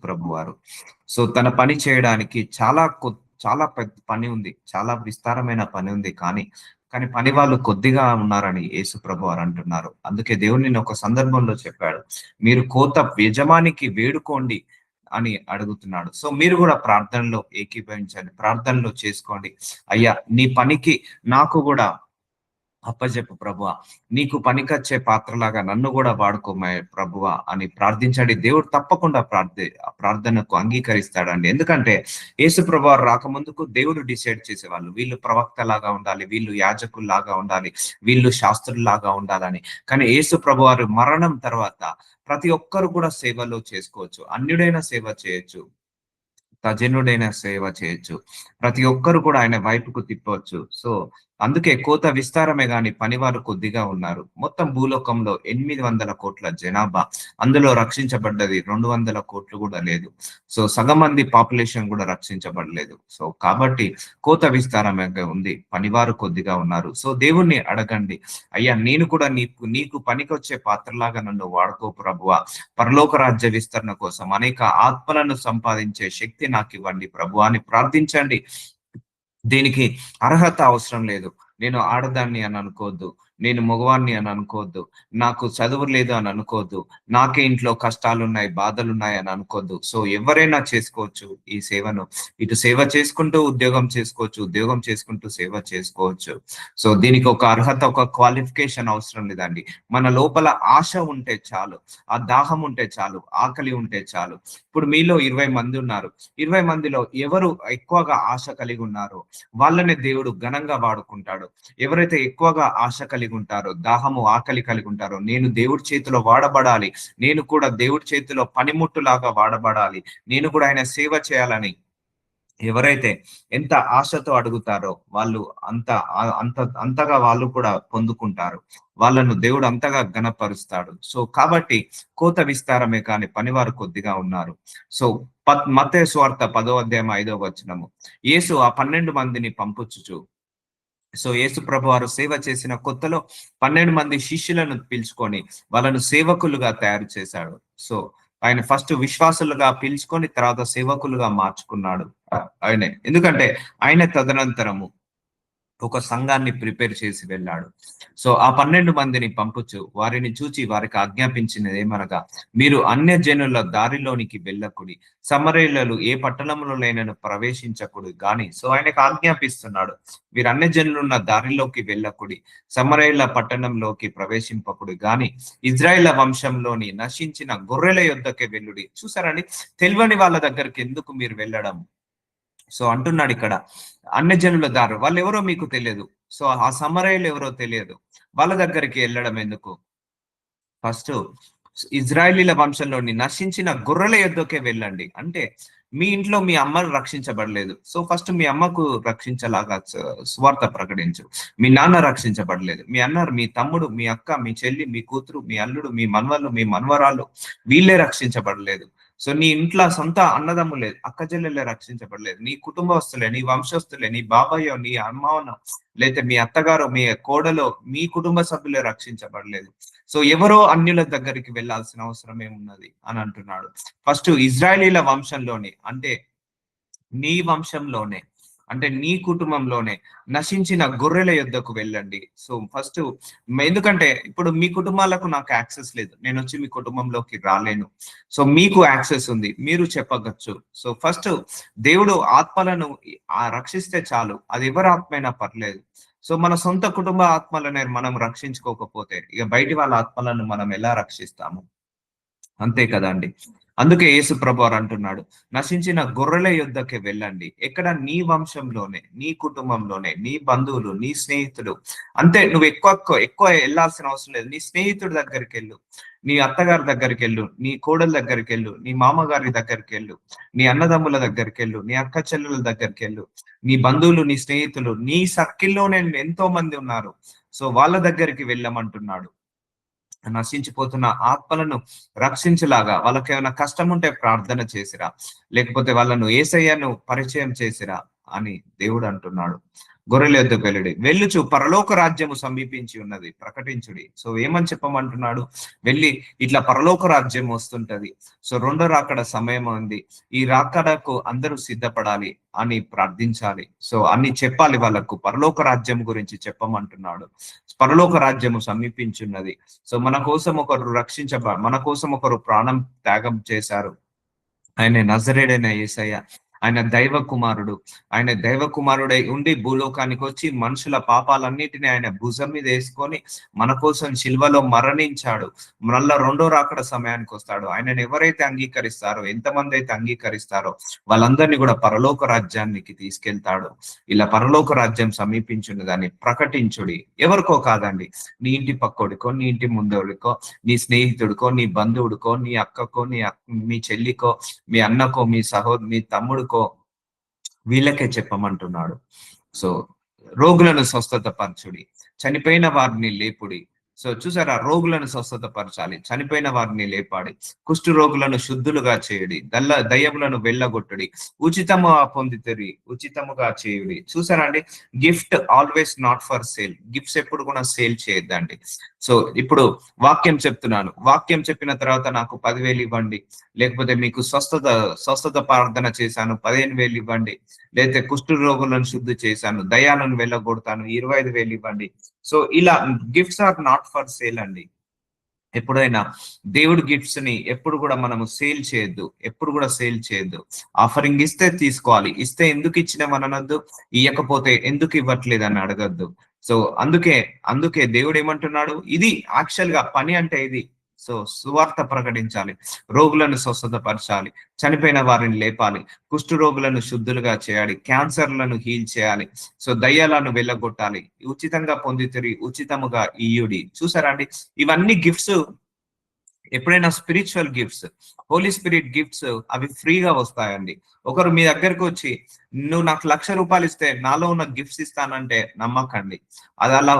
ప్రభువారు. సో తన పని చేయడానికి చాలా పెద్ద పని ఉంది. చాలా విస్తారమైన పని ఉంది. కానీ పని వాళ్ళు కొద్దిగా ఉన్నారని యేసు ప్రభువారు అంటున్నారు. అందుకే దేవుడు నిన్న ఒక సందర్భంలో చెప్పాడు. మీరు కోత యజమానికి వేడుకోండి అని అడుగుతున్నాడు. సో మీరు కూడా ప్రార్థనలో ఏకీభవించండి. ప్రార్థనలో చేసుకోండి. అయ్యా నీ పనికి నాకు కూడా అప్పజెప్పు ప్రభువా. నీకు పనికొచ్చే పాత్రలాగా నన్ను కూడా వాడుకో ప్రభువా అని ప్రార్థించండి. దేవుడు తప్పకుండా ప్రార్థనకు అంగీకరిస్తాడండి. ఎందుకంటే యేసు ప్రభువారు రాకముందుకు దేవుడు డిసైడ్ చేసేవాళ్ళు. వీళ్ళు ప్రవక్తలాగా ఉండాలి, వీళ్ళు యాజకుల్లాగా ఉండాలి, వీళ్ళు శాస్త్రుల్లాగా ఉండాలని. కానీ యేసు ప్రభువారు మరణం తర్వాత ప్రతి ఒక్కరు కూడా సేవలో చేసుకోవచ్చు. అన్యుడైన సేవ చేయొచ్చు, తజనుడైన సేవ చేయొచ్చు. ప్రతి ఒక్కరు కూడా ఆయన వైపుకు తిప్పవచ్చు. సో అందుకే కోత విస్తారమే గాని పనివారు కొద్దిగా ఉన్నారు. మొత్తం భూలోకంలో 800 కోట్ల జనాభా, అందులో రక్షించబడ్డది 200 కోట్లు కూడా లేదు. సో సగం మంది పాపులేషన్ కూడా రక్షించబడలేదు. సో కాబట్టి కోత విస్తారమే ఉంది, పనివారు కొద్దిగా ఉన్నారు. సో దేవుణ్ణి అడగండి, అయ్యా నేను కూడా నీకు పనికొచ్చే పాత్రలాగా నన్ను వాడుకో ప్రభువా. పరలోక రాజ్య విస్తరణ కోసం అనేక ఆత్మలను సంపాదించే శక్తి నాకు ఇవ్వండి ప్రభువా అని ప్రార్థించండి. దీనికి అర్హత అవసరం లేదు. నేను ఆడదాన్ని అని అనుకోవద్దు, నేను మగవాణ్ణి అని అనుకోవద్దు, నాకు చదువు లేదు అని అనుకోవద్దు, నాకే ఇంట్లో కష్టాలున్నాయి, బాధలున్నాయి అని అనుకోవద్దు. సో ఎవరైనా చేసుకోవచ్చు ఈ సేవను. ఇటు సేవ చేసుకుంటూ ఉద్యోగం చేసుకోవచ్చు, ఉద్యోగం చేసుకుంటూ సేవ చేసుకోవచ్చు. సో దీనికి ఒక అర్హత, ఒక క్వాలిఫికేషన్ అవసరం లేదండి. మన లోపల ఆశ ఉంటే చాలు, ఆ దాహం ఉంటే చాలు, ఆకలి ఉంటే చాలు. ఇప్పుడు మీలో 20 మంది ఉన్నారు. 20 మందిలో ఎవరు ఎక్కువగా ఆశ కలిగి ఉన్నారో వాళ్ళనే దేవుడు ఘనంగా వాడుకుంటాడు. ఎవరైతే ఎక్కువగా ఆశ కలిగి ఉంటారో, దాహము ఆకలి కలిగి ఉంటారో, నేను దేవుడి చేతిలో వాడబడాలి, నేను కూడా దేవుడి చేతిలో పనిముట్టులాగా వాడబడాలి, నేను కూడా ఆయన సేవ చేయాలని ఎవరైతే ఎంత ఆశతో అడుగుతారో వాళ్ళు అంతగా వాళ్ళు కూడా పొందుకుంటారు. వాళ్ళను దేవుడు అంతగా ఘనపరుస్తాడు. సో కాబట్టి కోత విస్తారమే కానీ పనివారు కొద్దిగా ఉన్నారు. సో మత్తయి సువార్త 10వ అధ్యాయం 5వ వచనము, యేసు ఆ 12 మందిని పంపుచుచు, సో యేసు ప్రభువారు సేవ చేసిన కొత్తలో 12 మంది శిష్యులను పిలుచుకొని వాళ్ళను సేవకులుగా తయారు చేశాడు. సో ఆయన ఫస్ట్ విశ్వాసులుగా పిలుచుకొని తర్వాత సేవకులుగా మార్చుకున్నాడు ఆయనే. ఎందుకంటే ఆయన తదనంతరము ఒక సంఘాన్ని ప్రిపేర్ చేసి వెళ్ళాడు. సో ఆ 12 మందిని పంపుచు వారిని చూచి వారికి ఆజ్ఞాపించినది ఏమనగా, మీరు అన్య జనుల దారిలోనికి వెళ్ళకుడి, సమరయులు ఏ పట్టణంలో లేనను ప్రవేశించకుడు గాని. సో ఆయనకు ఆజ్ఞాపిస్తున్నాడు, మీరు అన్య జనులున్న దారిలోకి వెళ్ళకుడి, సమరయుల పట్టణంలోకి ప్రవేశింపకుడు గాని ఇజ్రాయేల్ వంశంలోని నశించిన గొర్రెల యొద్దకే వెళ్ళుడి. చూసారండి, తెలియని వాళ్ళ దగ్గరికి ఎందుకు మీరు వెళ్ళడం? సో అంటున్నాడు ఇక్కడ, అన్యజనుల దారు వాళ్ళు ఎవరో మీకు తెలియదు. సో ఆ సమరయులు ఎవరో తెలియదు, వాళ్ళ దగ్గరికి వెళ్ళడం ఎందుకు? ఫస్ట్ ఇజ్రాయేలీల వంశంలోని నశించిన గొర్రెల యొద్దకే వెళ్ళండి. అంటే మీ ఇంట్లో మీ అమ్మ రక్షించబడలేదు, సో ఫస్ట్ మీ అమ్మకు రక్షించలాగా సువార్త ప్రకటించు. మీ నాన్న రక్షించబడలేదు, మీ అన్న, మీ తమ్ముడు, మీ అక్క, మీ చెల్లి, మీ కూతురు, మీ అల్లుడు, మీ మనవళ్ళు, మీ మనవరాళ్ళు వీళ్ళే రక్షించబడలేదు. సో నీ ఇంట్లో సొంత అన్నదమ్ములే, అక్క చెల్లెలే రక్షించబడలేదు, నీ కుటుంబస్తులే, నీ వంశస్తులే, నీ బాబాయో, నీ అమ్మనో, లేదా మీ అత్తగారో, మీ కోడలో, మీ కుటుంబ సభ్యులే రక్షించబడలేదు. సో ఎవరో అన్యుల దగ్గరికి వెళ్ళాల్సిన అవసరం ఏమున్నది అని అంటున్నాడు. ఫస్ట్ ఇజ్రాయేలీల వంశంలోనే, అంటే నీ వంశంలోనే, అంటే నీ కుటుంబంలోనే నశించిన గొర్రెల యొద్దకు వెళ్ళండి. సో ఫస్ట్, ఎందుకంటే ఇప్పుడు మీ కుటుంబాలకు నాకు యాక్సెస్ లేదు, నేను వచ్చి మీ కుటుంబంలోకి రాలేను. సో మీకు యాక్సెస్ ఉంది, మీరు చెప్పగచ్చు. సో ఫస్ట్ దేవుడు ఆత్మలను రక్షిస్తే చాలు, అది ఎవరి ఆత్మైనా పర్లేదు. సో మన సొంత కుటుంబ ఆత్మలను మనం రక్షించుకోకపోతే ఇక బయటి వాళ్ళ ఆత్మలను మనం ఎలా రక్షిస్తాము? అంతే కదండి. అందుకే యేసు ప్రభువారు అంటున్నాడు, నశించిన గొర్రెల యొద్దకే వెళ్ళండి. ఎక్కడ? నీ వంశంలోనే, నీ కుటుంబంలోనే, నీ బంధువులు, నీ స్నేహితులు. అంతే, నువ్వు ఎక్కువ వెళ్ళాల్సిన అవసరం లేదు. నీ స్నేహితుడి దగ్గరికి వెళ్ళు, నీ అత్తగారి దగ్గరికి వెళ్ళు, నీ కోడల దగ్గరికి వెళ్ళు, నీ మామగారి దగ్గరికి వెళ్ళు, నీ అన్నదమ్ముల దగ్గరికి వెళ్ళు, నీ అక్క చెల్లెల దగ్గరికి వెళ్ళు, నీ బంధువులు, నీ స్నేహితులు, నీ సర్కిల్లోనే ఎంతో మంది ఉన్నారు. సో వాళ్ళ దగ్గరికి వెళ్ళమంటున్నాడు. నశించిపోతున్న ఆత్మలను రక్షించలాగా వాళ్ళకి ఏమైనా కష్టం ఉంటే ప్రార్థన చేసిరా, లేకపోతే వాళ్ళను యేసయ్యను పరిచయం చేసిరా, అని దేవుడు అంటున్నాడు. గొర్రెల యొద్దకు వెళ్ళుచు పరలోక రాజ్యము సమీపించి ఉన్నది ప్రకటించుడి. సో ఏమని చెప్పమంటున్నాడు? వెళ్ళి ఇట్లా పరలోక రాజ్యం వస్తుంటది. సో రెండో రాకడ సమయం ఉంది. ఈ రాకడకు అందరూ సిద్ధపడాలి అని ప్రార్థించాలి. సో అన్ని చెప్పాలి వాళ్ళకు. పరలోక రాజ్యం గురించి చెప్పమంటున్నాడు. పరలోక రాజ్యము సమీపించున్నది. సో మన కోసం ఒకరు మన కోసం ఒకరు ప్రాణం త్యాగం చేశారు. ఆయన నజరేడైన యేసయ్య. ఆయన దైవ కుమారుడు. ఆయన దైవ కుమారుడై ఉండి భూలోకానికి వచ్చి మనుషుల పాపాలన్నిటిని ఆయన భుజం మీద వేసుకొని మన కోసం శిల్వలో మరణించాడు. మళ్ళా రెండో రాకడ సమయానికి వస్తాడు. ఆయనను ఎవరైతే అంగీకరిస్తారో, ఎంతమంది అయితే అంగీకరిస్తారో వాళ్ళందరినీ కూడా పరలోక రాజ్యానికి తీసుకెళ్తాడు. ఇలా పరలోక రాజ్యం సమీపించున్నదాన్ని ప్రకటించుడి. ఎవరికో కాదండి, నీ ఇంటి పక్కోడికో, నీ ఇంటి ముందోడికో, నీ స్నేహితుడికో, నీ బంధువుడికో, నీ అక్కకో, మీ చెల్లికో, మీ అన్నకో, మీ తమ్ముడికో, వీళ్ళకే చెప్పమంటున్నాడు. సో రోగులను స్వస్థత పరచుడి, చనిపోయిన వారిని లేపుడి. సో చూసారా, రోగులను స్వస్థత పరచాలి, చనిపోయిన వారిని లేపాడి, కుష్టు రోగులను శుద్ధులుగా చేయుడి, దయ్యములను వెళ్ళగొట్టుడి, ఉచితముగా చేయుడి. చూసారా అండి, gift always not for sale. Gifts ఎప్పుడు కూడా సేల్ చేయొద్దండి. సో ఇప్పుడు వాక్యం చెప్తున్నాను, వాక్యం చెప్పిన తర్వాత నాకు 10,000 ఇవ్వండి, లేకపోతే మీకు స్వస్థత ప్రార్థన చేశాను 15,000 ఇవ్వండి, లేకపోతే కుష్టు రోగులను శుద్ధి చేశాను, దయాలను వెళ్ళగొడతాను 25,000 ఇవ్వండి. సో ఇలా gifts are not for sale అండి. ఎప్పుడైనా దేవుడి గిఫ్ట్స్ ని ఎప్పుడు కూడా మనము సేల్ చేయొద్దు, ఎప్పుడు కూడా సేల్ చేయొద్దు. ఆఫరింగ్ ఇస్తే తీసుకోవాలి, ఇస్తే ఎందుకు ఇచ్చినామనొద్దు, ఇవ్వకపోతే ఎందుకు ఇవ్వట్లేదు అని అడగద్దు. సో అందుకే దేవుడు ఏమంటున్నాడు, ఇది యాక్చువల్ గా పని అంటే ఇది. సో సువార్త ప్రకటించాలి, రోగులను స్వస్థతపరచాలి, చనిపోయిన వారిని లేపాలి, కుష్టు రోగులను శుద్ధులుగా చేయాలి, క్యాన్సర్లను హీల్ చేయాలి, సో దయ్యాలను వెళ్ళగొట్టాలి, ఉచితంగా పొందితిరి ఉచితముగా ఇయ్యుడి. చూసారా అండి, ఇవన్నీ గిఫ్ట్స్. ఎప్పుడైనా spiritual gifts, holy spirit gifts అవి ఫ్రీగా వస్తాయండి. ఒకరు మీ దగ్గరకు వచ్చి నువ్వు నాకు 1,00,000 రూపాయలు ఇస్తే నాలో ఉన్న గిఫ్ట్స్ ఇస్తానంటే నమ్మకండి. అది అలా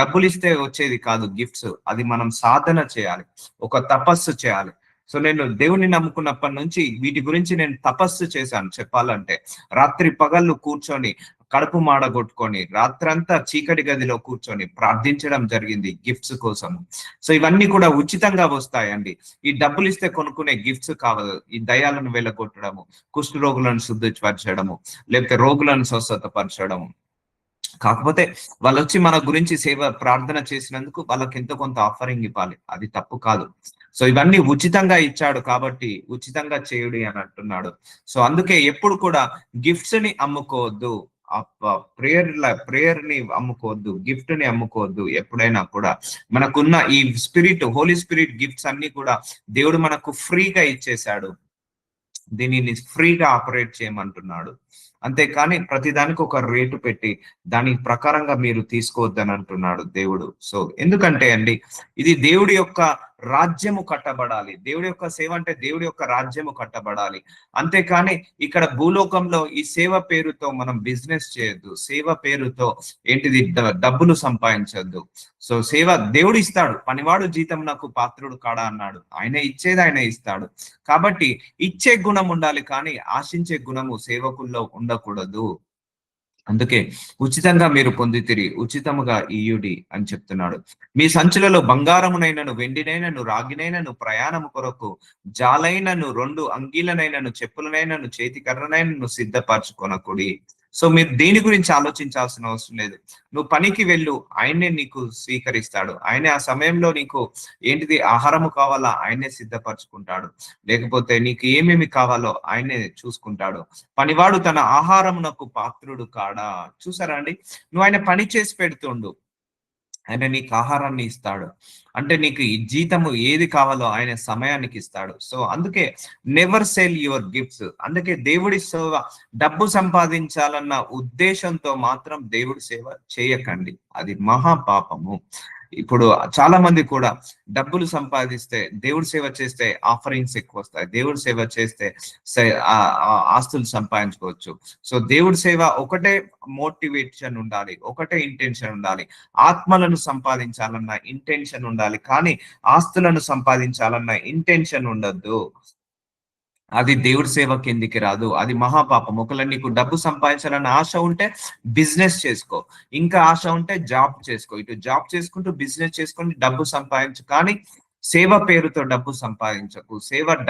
డబ్బులు ఇస్తే వచ్చేది కాదు గిఫ్ట్స్. అది మనం సాధన చేయాలి, ఒక తపస్సు చేయాలి. సో నేను దేవుని నమ్ముకున్నప్పటి నుంచి వీటి గురించి నేను తపస్సు చేశాను. చెప్పాలంటే రాత్రి పగళ్ళు కూర్చొని కడుపు మాడగొట్టుకొని రాత్రంతా చీకటి గదిలో కూర్చొని ప్రార్థించడం జరిగింది గిఫ్ట్స్ కోసం. సో ఇవన్నీ కూడా ఉచితంగా వస్తాయండి. ఈ డబ్బులు ఇస్తే కొనుక్కునే గిఫ్ట్స్ కావదు. ఈ దయాలను వెళ్ళగొట్టడము, కుష్ఠ రోగులను శుద్ధిపరచడము, లేకపోతే రోగులను స్వస్థతపరచడము. కాకపోతే వాళ్ళు వచ్చి మన గురించి ప్రార్థన చేసినందుకు వాళ్ళకి ఎంతో కొంత ఆఫరింగ్ ఇవ్వాలి, అది తప్పు కాదు. సో ఇవన్నీ ఉచితంగా ఇచ్చాడు కాబట్టి ఉచితంగా చేయుడి అని అంటున్నాడు. సో అందుకే ఎప్పుడు కూడా గిఫ్ట్స్ ని అమ్ముకోవద్దు, ప్రేయర్ ని అమ్ముకోవద్దు, గిఫ్ట్ ని అమ్ముకోవద్దు. ఎప్పుడైనా కూడా మనకున్న ఈ స్పిరిట్, హోలీ స్పిరిట్ గిఫ్ట్స్ అన్ని కూడా దేవుడు మనకు ఫ్రీగా ఇచ్చేశాడు. దీనిని ఫ్రీగా ఆపరేట్ చేయమంటున్నాడు. అంతేకాని ప్రతిదానికి ఒక రేటు పెట్టి దాని ప్రకారంగా మీరు తీసుకోవద్దని అంటున్నాడు దేవుడు. సో ఎందుకంటే అండి, ఇది దేవుడి యొక్క రాజ్యము కట్టబడాలి. దేవుడి యొక్క సేవ అంటే దేవుడి యొక్క రాజ్యము కట్టబడాలి. అంతేకాని ఇక్కడ భూలోకంలో ఈ సేవ పేరుతో మనం బిజినెస్ చేయొద్దు. సేవ పేరుతో ఏంటిది డబ్బులు సంపాదించొద్దు. సో సేవ దేవుడు ఇస్తాడు, పనివాడు జీతం నాకు పాత్రుడు కాడా అన్నాడు. ఆయన ఇచ్చేది ఆయన ఇస్తాడు. కాబట్టి ఇచ్చే గుణం ఉండాలి, కానీ ఆశించే గుణము సేవకుల్లో ఉండకూడదు. అందుకే ఉచితంగా మీరు పొందితిరి ఉచితముగా ఇయ్యుడి అని చెప్తున్నాడు. మీ సంచులలో బంగారమునైనను, వెండినైనను, రాగినైనను, ప్రయాణము కొరకు జాలైనను, 2 అంగీలనైనను, చెప్పులనైనను, చేతికర్రనైనను సిద్ధపరచుకొనకుడి. సో మీరు దేని గురించి ఆలోచించాల్సిన అవసరం లేదు. నువ్వు పనికి వెళ్ళు, ఆయనే నీకు స్వీకరిస్తాడు. ఆయనే ఆ సమయంలో నీకు ఏంటిది ఆహారము కావాలా ఆయనే సిద్ధపరచుకుంటాడు, లేకపోతే నీకు ఏమేమి కావాలో ఆయనే చూసుకుంటాడు. పనివాడు తన ఆహారమునకు పాత్రుడు కాడా. చూసారా అండి, నువ్వు ఆయన పని చేసి పెడుతుండు, ఆయన నీకు ఆహారాన్ని ఇస్తాడు. అంటే నీకు ఈ జీతము ఏది కావాలో ఆయన సమయానికి ఇస్తాడు. సో అందుకే నెవర్ సేల్ యువర్ గిఫ్ట్స్. అందుకే దేవుడి సేవ డబ్బు సంపాదించాలన్న ఉద్దేశంతో మాత్రం దేవుడి సేవ చేయకండి, అది మహా పాపము. ఇప్పుడు చాలా మంది కూడా డబ్బులు సంపాదిస్తే, దేవుడి సేవ చేస్తే ఆఫరింగ్స్ ఎక్కువ వస్తాయి, దేవుడి సేవ చేస్తే ఆస్తులు సంపాదించుకోవచ్చు. సో దేవుడి సేవ ఒకటే మోటివేషన్ ఉండాలి, ఒకటే ఇంటెన్షన్ ఉండాలి. ఆత్మలను సంపాదించాలన్న ఇంటెన్షన్ ఉండాలి, కానీ ఆస్తులను సంపాదించాలన్న ఇంటెన్షన్ ఉండద్దు. అది దేవుడి సేవ కిందికి రాదు. అది మహాపాపం. ఒకవేళ నీకు డబ్బు సంపాదించాలని ఆశ ఉంటే బిజినెస్ చేసుకో. ఇంకా ఆశ ఉంటే జాబ్ చేసుకో. ఇటు జాబ్ చేసుకుంటూ బిజినెస్ చేసుకొని డబ్బు సంపాదించు. కానీ సేవ పేరుతో డబ్బు సంపాదించకు.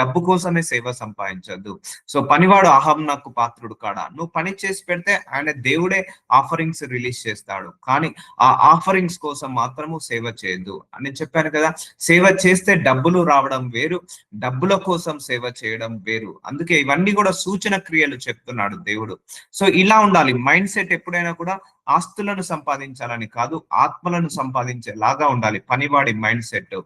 డబ్బు కోసమే సేవ సంపాదించొద్దు. సో పనివాడు నాకు పాత్రుడు కాడా. నువ్వు పని చేసి పెడితే ఆయన దేవుడే ఆఫరింగ్స్ రిలీజ్ చేస్తాడు. కానీ ఆ ఆఫరింగ్స్ కోసం మాత్రము సేవ చేయొద్దు అని చెప్పాను కదా. సేవ చేస్తే డబ్బులు రావడం వేరు, డబ్బుల కోసం సేవ చేయడం వేరు. అందుకే ఇవన్నీ కూడా సూచన క్రియలు చెప్తున్నాడు దేవుడు. సో ఇలా ఉండాలి మైండ్ సెట్. ఎప్పుడైనా కూడా ఆస్తులను సంపాదించాలని కాదు, ఆత్మలను సంపాదించేలాగా ఉండాలి పనివాడి మైండ్ సెట్.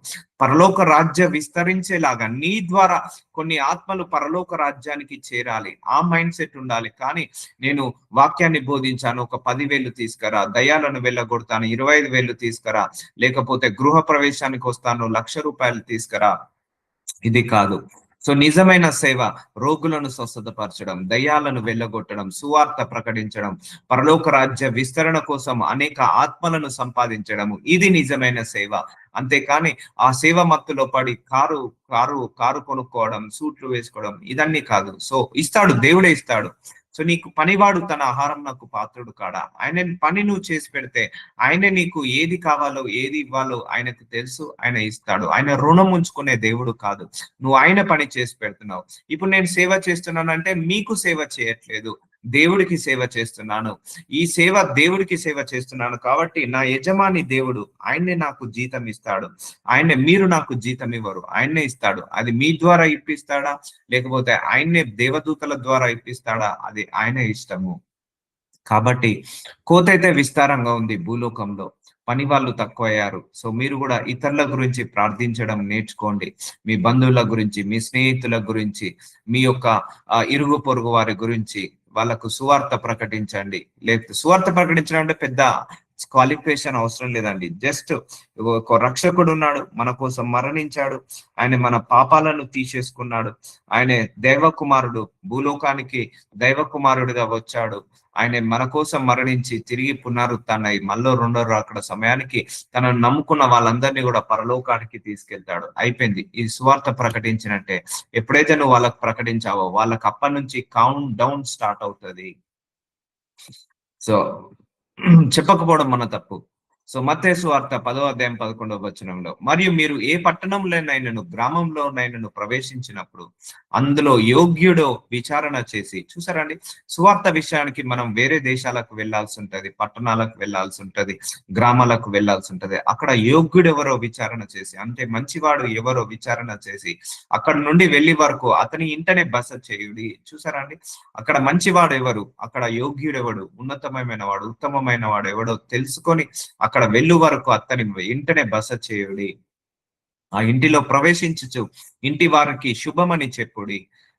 పరలోక రాజ్య విస్తరించేలాగా నీ ద్వారా కొన్ని ఆత్మలు పరలోక రాజ్యానికి చేరాలి, ఆ మైండ్ సెట్ ఉండాలి. కానీ నేను వాక్యాన్ని బోధించాను, ఒక 10,000 తీసుకురా, దయాలను వెళ్ళగొడతాను 25,000 తీసుకురా, లేకపోతే గృహ ప్రవేశానికి వస్తాను ₹1,00,000 తీసుకురా, ఇది కాదు. సో నిజమైన సేవ రోగులను స్వస్థతపరచడం, దయ్యాలను వెళ్ళగొట్టడం, సువార్త ప్రకటించడం, పరలోక రాజ్య విస్తరణ కోసం అనేక ఆత్మలను సంపాదించడము, ఇది నిజమైన సేవ. అంతేకాని ఆ సేవ మత్తులో పడి కారు కొనుక్కోవడం, సూట్లు వేసుకోవడం ఇదన్నీ కాదు. సో ఇస్తాడు, దేవుడే ఇస్తాడు. సో నీకు పనివాడు తన ఆహారం నాకు పాత్రుడు కాడా. ఆయన పని నువ్వు చేసి పెడితే ఆయనే నీకు ఏది కావాలో ఏది ఇవ్వాలో ఆయనకు తెలుసు, ఆయన ఇస్తాడు. ఆయన రుణం ఉంచుకునే దేవుడు కాదు. నువ్వు ఆయన పని చేసి పెడుతున్నావు. ఇప్పుడు నేను సేవ చేస్తున్నానంటే మీకు సేవ చేయట్లేదు, దేవుడికి సేవ చేస్తున్నాను. ఈ సేవ దేవుడికి సేవ చేస్తున్నాను కాబట్టి నా యజమాని దేవుడు, ఆయన్నే నాకు జీతం ఇస్తాడు. మీరు నాకు జీతం ఇవ్వరు, ఆయన్నే ఇస్తాడు. అది మీ ద్వారా ఇప్పిస్తాడా లేకపోతే ఆయన్నే దేవదూతల ద్వారా ఇప్పిస్తాడా, అది ఆయన ఇష్టము. కాబట్టి కోతైతే విస్తారంగా ఉంది భూలోకంలో, పని వాళ్ళు తక్కువయ్యారు. సో మీరు కూడా ఇతరుల గురించి ప్రార్థించడం నేర్చుకోండి. మీ బంధువుల గురించి, మీ స్నేహితుల గురించి, మీ యొక్క ఇరుగు పొరుగు వారి గురించి వాళ్ళకు సువార్త ప్రకటించండి. లేకపోతే సువార్త ప్రకటించడం అంటే పెద్ద క్వాలిఫికేషన్ అవసరం లేదండి. జస్ట్ ఒక రక్షకుడు ఉన్నాడు, మన కోసం మరణించాడు, ఆయన మన పాపాలను తీసేసుకున్నాడు, ఆయన దైవ కుమారుడు, భూలోకానికి దైవ కుమారుడిగా వచ్చాడు. ఆయన మన కోసం మరణించి తిరిగి పునరుత్థానై మళ్ళీ రెండో రాకడ సమయానికి తనను నమ్ముకున్న వాళ్ళందరినీ కూడా పరలోకానికి తీసుకెళ్తాడు. అయిపోయింది. ఈ సువార్త ప్రకటించినట్టే. ఎప్పుడైతే నువ్వు వాళ్ళకి ప్రకటించావో వాళ్ళకి అప్పటి నుంచి కౌంట్ డౌన్ స్టార్ట్ అవుతుంది. సో చెప్పకపోవడం మన తప్పు. సో మత్తయి సువార్త 10వ అధ్యాయం 11వ వచనంలో, మరియు మీరు ఏ పట్టణంలోనైనను గ్రామంలోనైనను ప్రవేశించినప్పుడు అందులో యోగ్యుడో విచారణ చేసి, చూసారండి సువార్త విషయానికి మనం వేరే దేశాలకు వెళ్లాల్సి ఉంటది, పట్టణాలకు వెళ్లాల్సి ఉంటది, గ్రామాలకు వెళ్లాల్సి ఉంటది. అక్కడ యోగ్యుడు ఎవరో విచారణ చేసి, అంటే మంచివాడు ఎవరో విచారణ చేసి అక్కడ నుండి వెళ్లి వరకు అతని ఇంటనే బస చేయుడి. చూసారండి అక్కడ మంచివాడు ఎవరు, అక్కడ యోగ్యుడు ఎవడు, ఉన్నతమైన వాడు ఉత్తమమైన వాడు ఎవడో తెలుసుకొని అక్కడ వెళ్ళు వరకు అతని ఇంటనే బస చేయుడి. ఆ ఇంటిలో ప్రవేశించుచు ఇంటి వారికి శుభమని చెప్పుడి.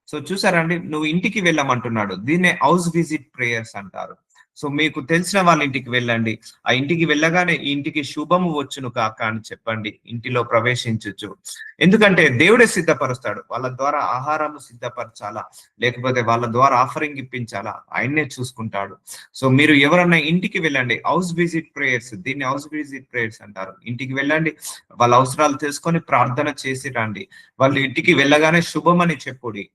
సో చూసారండి నువ్వు ఇంటికి వెళ్ళమంటున్నాడు. దీన్నే హౌస్ విజిట్ ప్రేయర్స్ అంటారు. సో మీకు తెలిసిన వాళ్ళ ఇంటికి వెళ్ళండి. ఆ ఇంటికి వెళ్ళగానే ఈ ఇంటికి శుభము వచ్చును కాక అని చెప్పండి. ఇంటిలో ప్రవేశించచ్చు. ఎందుకంటే దేవుడే సిద్ధపరుస్తాడు. వాళ్ళ ద్వారా ఆహారం సిద్ధపరచాలా లేకపోతే వాళ్ళ ద్వారా ఆఫరింగ్ ఇప్పించాలా ఆయన్నే చూసుకుంటాడు. సో మీరు ఎవరన్నా ఇంటికి వెళ్ళండి. హౌస్ విజిట్ ప్రేయర్స్, దీన్ని హౌస్ విజిట్ ప్రేయర్స్ అంటారు. ఇంటికి వెళ్ళండి, వాళ్ళ అవసరాలు తెలుసుకొని ప్రార్థన చేసి రండి. వాళ్ళు ఇంటికి వెళ్ళగానే శుభమని చెప్పుడి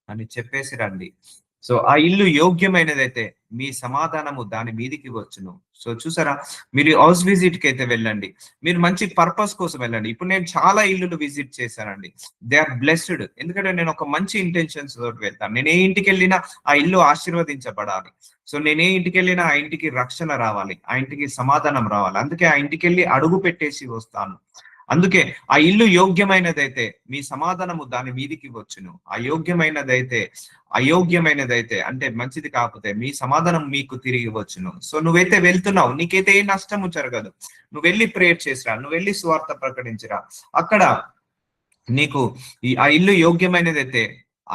అని చెప్పేసి రండి. సో ఆ ఇల్లు యోగ్యమైనదైతే మీ సమాధానము దాని మీదికి వచ్చును. సో చూసారా, మీరు హౌస్ విజిట్ కి అయితే వెళ్ళండి, మీరు మంచి పర్పస్ కోసం వెళ్ళండి. ఇప్పుడు నేను చాలా ఇల్లులు విజిట్ చేశానండి. They are blessed. ఎందుకంటే నేను ఒక మంచి ఇంటెన్షన్స్ తోటి వెళ్తాను. నేను ఏ ఇంటికి వెళ్ళినా ఆ ఇల్లు ఆశీర్వదించబడాలి. సో నేను ఏ ఇంటికి వెళ్ళినా ఆ ఇంటికి రక్షణ రావాలి, ఆ ఇంటికి సమాధానం రావాలి. అందుకే ఆ ఇంటికి వెళ్ళి అడుగు పెట్టేసి వస్తాను. అందుకే ఆ ఇల్లు యోగ్యమైనదైతే మీ సమాధానము దాని మీదికి వచ్చును. అయోగ్యమైనదైతే అంటే మంచిది కాకపోతే మీ సమాధానం మీకు తిరిగి వచ్చును. సో నువ్వైతే వెళ్తున్నావు, నీకైతే ఏ నష్టము జరగదు. నువ్వు వెళ్ళి ప్రేయర్ చేసిరా, నువ్వు వెళ్ళి స్వార్థ ప్రకటించరా. అక్కడ నీకు ఆ ఇల్లు యోగ్యమైనదైతే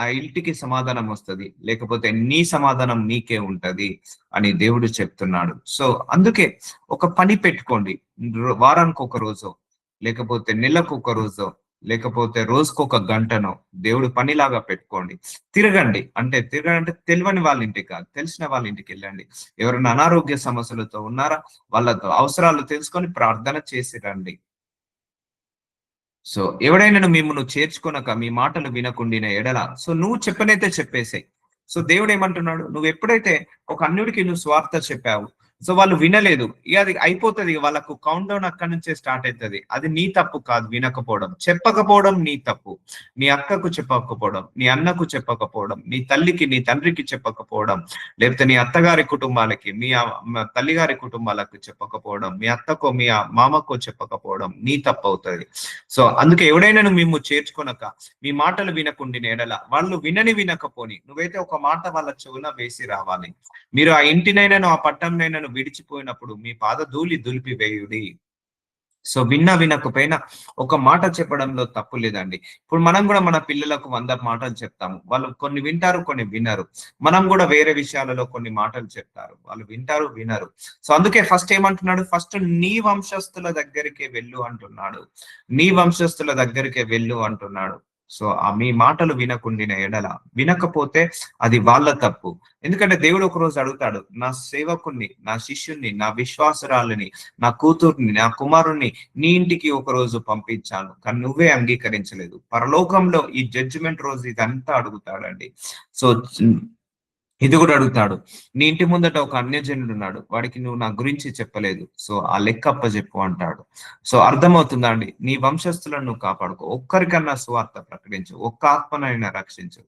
ఆ ఇంటికి సమాధానం వస్తుంది, లేకపోతే నీ సమాధానం నీకే ఉంటది అని దేవుడు చెప్తున్నాడు. సో అందుకే ఒక పని పెట్టుకోండి. వారానికి ఒక రోజు, లేకపోతే నెలకు ఒక రోజు, లేకపోతే రోజుకొక గంటనో దేవుడు పనిలాగా పెట్టుకోండి. తిరగండి అంటే తెలియని వాళ్ళ ఇంటికి కాదు, తెలిసిన వాళ్ళ ఇంటికి వెళ్ళండి. ఎవరైనా అనారోగ్య సమస్యలతో ఉన్నారా, వాళ్ళ అవసరాలు తెలుసుకొని ప్రార్థన చేసి రండి. సో ఎవడైనాను మిమ్మును చేర్చుకొనక మీ మాటలు వినకుండిన ఎడల, సో నువ్వు చెప్పనైతే చెప్పేసేయ్. సో దేవుడు ఏమంటున్నాడు, నువ్వు ఎప్పుడైతే ఒక అన్యుడికి నువ్వు స్వార్థ చెప్పావు, సో వాళ్ళు వినలేదు, ఇక అది అయిపోతది. వాళ్ళకు కౌంట్ డౌన్ అక్కడి నుంచే స్టార్ట్ అవుతుంది. అది నీ తప్పు కాదు, వినకపోవడం, చెప్పకపోవడం నీ తప్పు. నీ అక్కకు చెప్పకపోవడం, నీ అన్నకు చెప్పకపోవడం, నీ తల్లికి నీ తండ్రికి చెప్పకపోవడం, లేకపోతే నీ అత్తగారి కుటుంబాలకి, తల్లిగారి కుటుంబాలకు చెప్పకపోవడం, మీ అత్తకో మీ మామకో చెప్పకపోవడం నీ తప్పు అవుతుంది. సో అందుకే ఎవడైనా మేము చేర్చుకొనక మీ మాటలు వినకుండిన ఎడల, వాళ్ళు వినకపోని నువ్వైతే ఒక మాట వాళ్ళ చెవున వేసి రావాలి. మీరు ఆ ఇంటినైనాను ఆ పట్టణంనైనాను విడిచిపోయినప్పుడు మీ పాద ధూళి దులిపి వేయుడి. సో వినకపోయినా ఒక మాట చెప్పడంలో తప్పు లేదండి. ఇప్పుడు మనం కూడా మన పిల్లలకు 100 మాటలు చెప్తాము. వాళ్ళు కొన్ని వింటారు, కొన్ని వినరు. మనం కూడా వేరే విషయాలలో కొన్ని మాటలు చెప్తారు. వాళ్ళు వింటారు, వినరు. సో అందుకే ఫస్ట్ ఏమంటున్నాడు, ఫస్ట్ నీ వంశస్థుల దగ్గరికే వెళ్ళు అంటున్నాడు. నీ వంశస్థుల దగ్గరికే వెళ్ళు అంటున్నాడు. సో మీ మాటలు వినకుండిన ఎడల, వినకపోతే అది వాళ్ళ తప్పు. ఎందుకంటే దేవుడు ఒక రోజు అడుగుతాడు, నా సేవకుణ్ణి, నా శిష్యుణ్ణి, నా విశ్వాసరాలని, నా కూతుర్ని, నా కుమారుణ్ణి నీ ఇంటికి ఒక రోజు పంపించాను, కానీ నువ్వే అంగీకరించలేదు. పరలోకంలో ఈ జడ్జిమెంట్ రోజు ఇదంతా అడుగుతాడండి. సో ఇది కూడా అడుగుతాడు, నీ ఇంటి ముందట ఒక అన్యజనుడు ఉన్నాడు, వాడికి నువ్వు నా గురించి చెప్పలేదు, సో ఆ లెక్క అప్పచెప్పు అంటాడు. సో అర్థమవుతుందా అండి? నీ వంశస్థులను నువ్వు కాపాడుకో, ఒక్కరికన్నా సువార్త ప్రకటించు, ఒక్క ఆత్మనైనా రక్షించు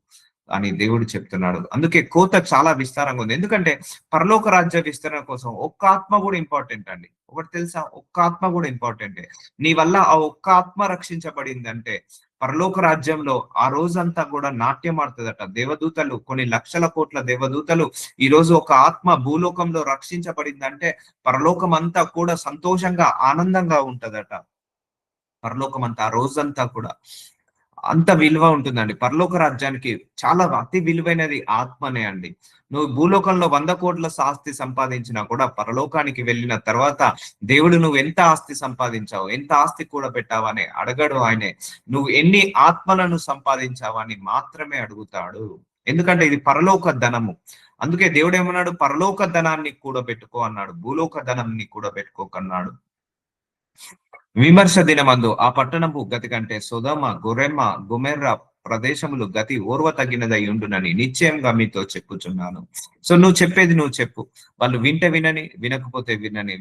అని దేవుడు చెప్తున్నాడు. అందుకే కోత చాలా విస్తారంగా ఉంది. ఎందుకంటే పరలోక రాజ్య విస్తరణ కోసం ఒక్క ఆత్మ కూడా ఇంపార్టెంట్ అండి. ఒకటి తెలుసా, ఒక్క ఆత్మ కూడా ఇంపార్టెంటే. నీ వల్ల ఆ ఒక్క ఆత్మ రక్షించబడింది అంటే పరలోక రాజ్యంలో ఆ రోజంతా కూడా నాట్యం ఆడుతుందట. దేవదూతలు, కొన్ని లక్షల కోట్ల దేవదూతలు, ఈ రోజు ఒక ఆత్మ భూలోకంలో రక్షించబడిందంటే పరలోకం అంతా కూడా సంతోషంగా ఆనందంగా ఉంటదట. పరలోకం అంతా ఆ రోజంతా కూడా అంత విలువ ఉంటుందండి. పరలోక రాజ్యానికి చాలా అతి విలువైనది ఆత్మనే అండి. నువ్వు భూలోకంలో 100 కోట్ల ఆస్తి సంపాదించినా కూడా పరలోకానికి వెళ్ళిన తర్వాత దేవుడు నువ్వు ఎంత ఆస్తి సంపాదించావు, ఎంత ఆస్తి కూడా పెట్టావు అని అడగడు ఆయనే. నువ్వు ఎన్ని ఆత్మలను సంపాదించావు అని మాత్రమే అడుగుతాడు. ఎందుకంటే ఇది పరలోక ధనము. అందుకే దేవుడు ఏమన్నాడు, పరలోక ధనాన్ని కూడబెట్టుకో అన్నాడు, భూలోక ధనాన్ని కూడబెట్టుకోకన్నాడు. విమర్శ దినమందు ఆ పట్టణపు గతి కంటే సొదొమ, గొరెమ్మ, గొమొర్రా ప్రదేశములు గతి ఓర్వ తగినదై ఉండునని నిశ్చయంగా మీతో చెప్పుచున్నాను. సో నువ్వు చెప్పేది నువ్వు చెప్పు. వాళ్ళు వింటే వినని, వినకపోతే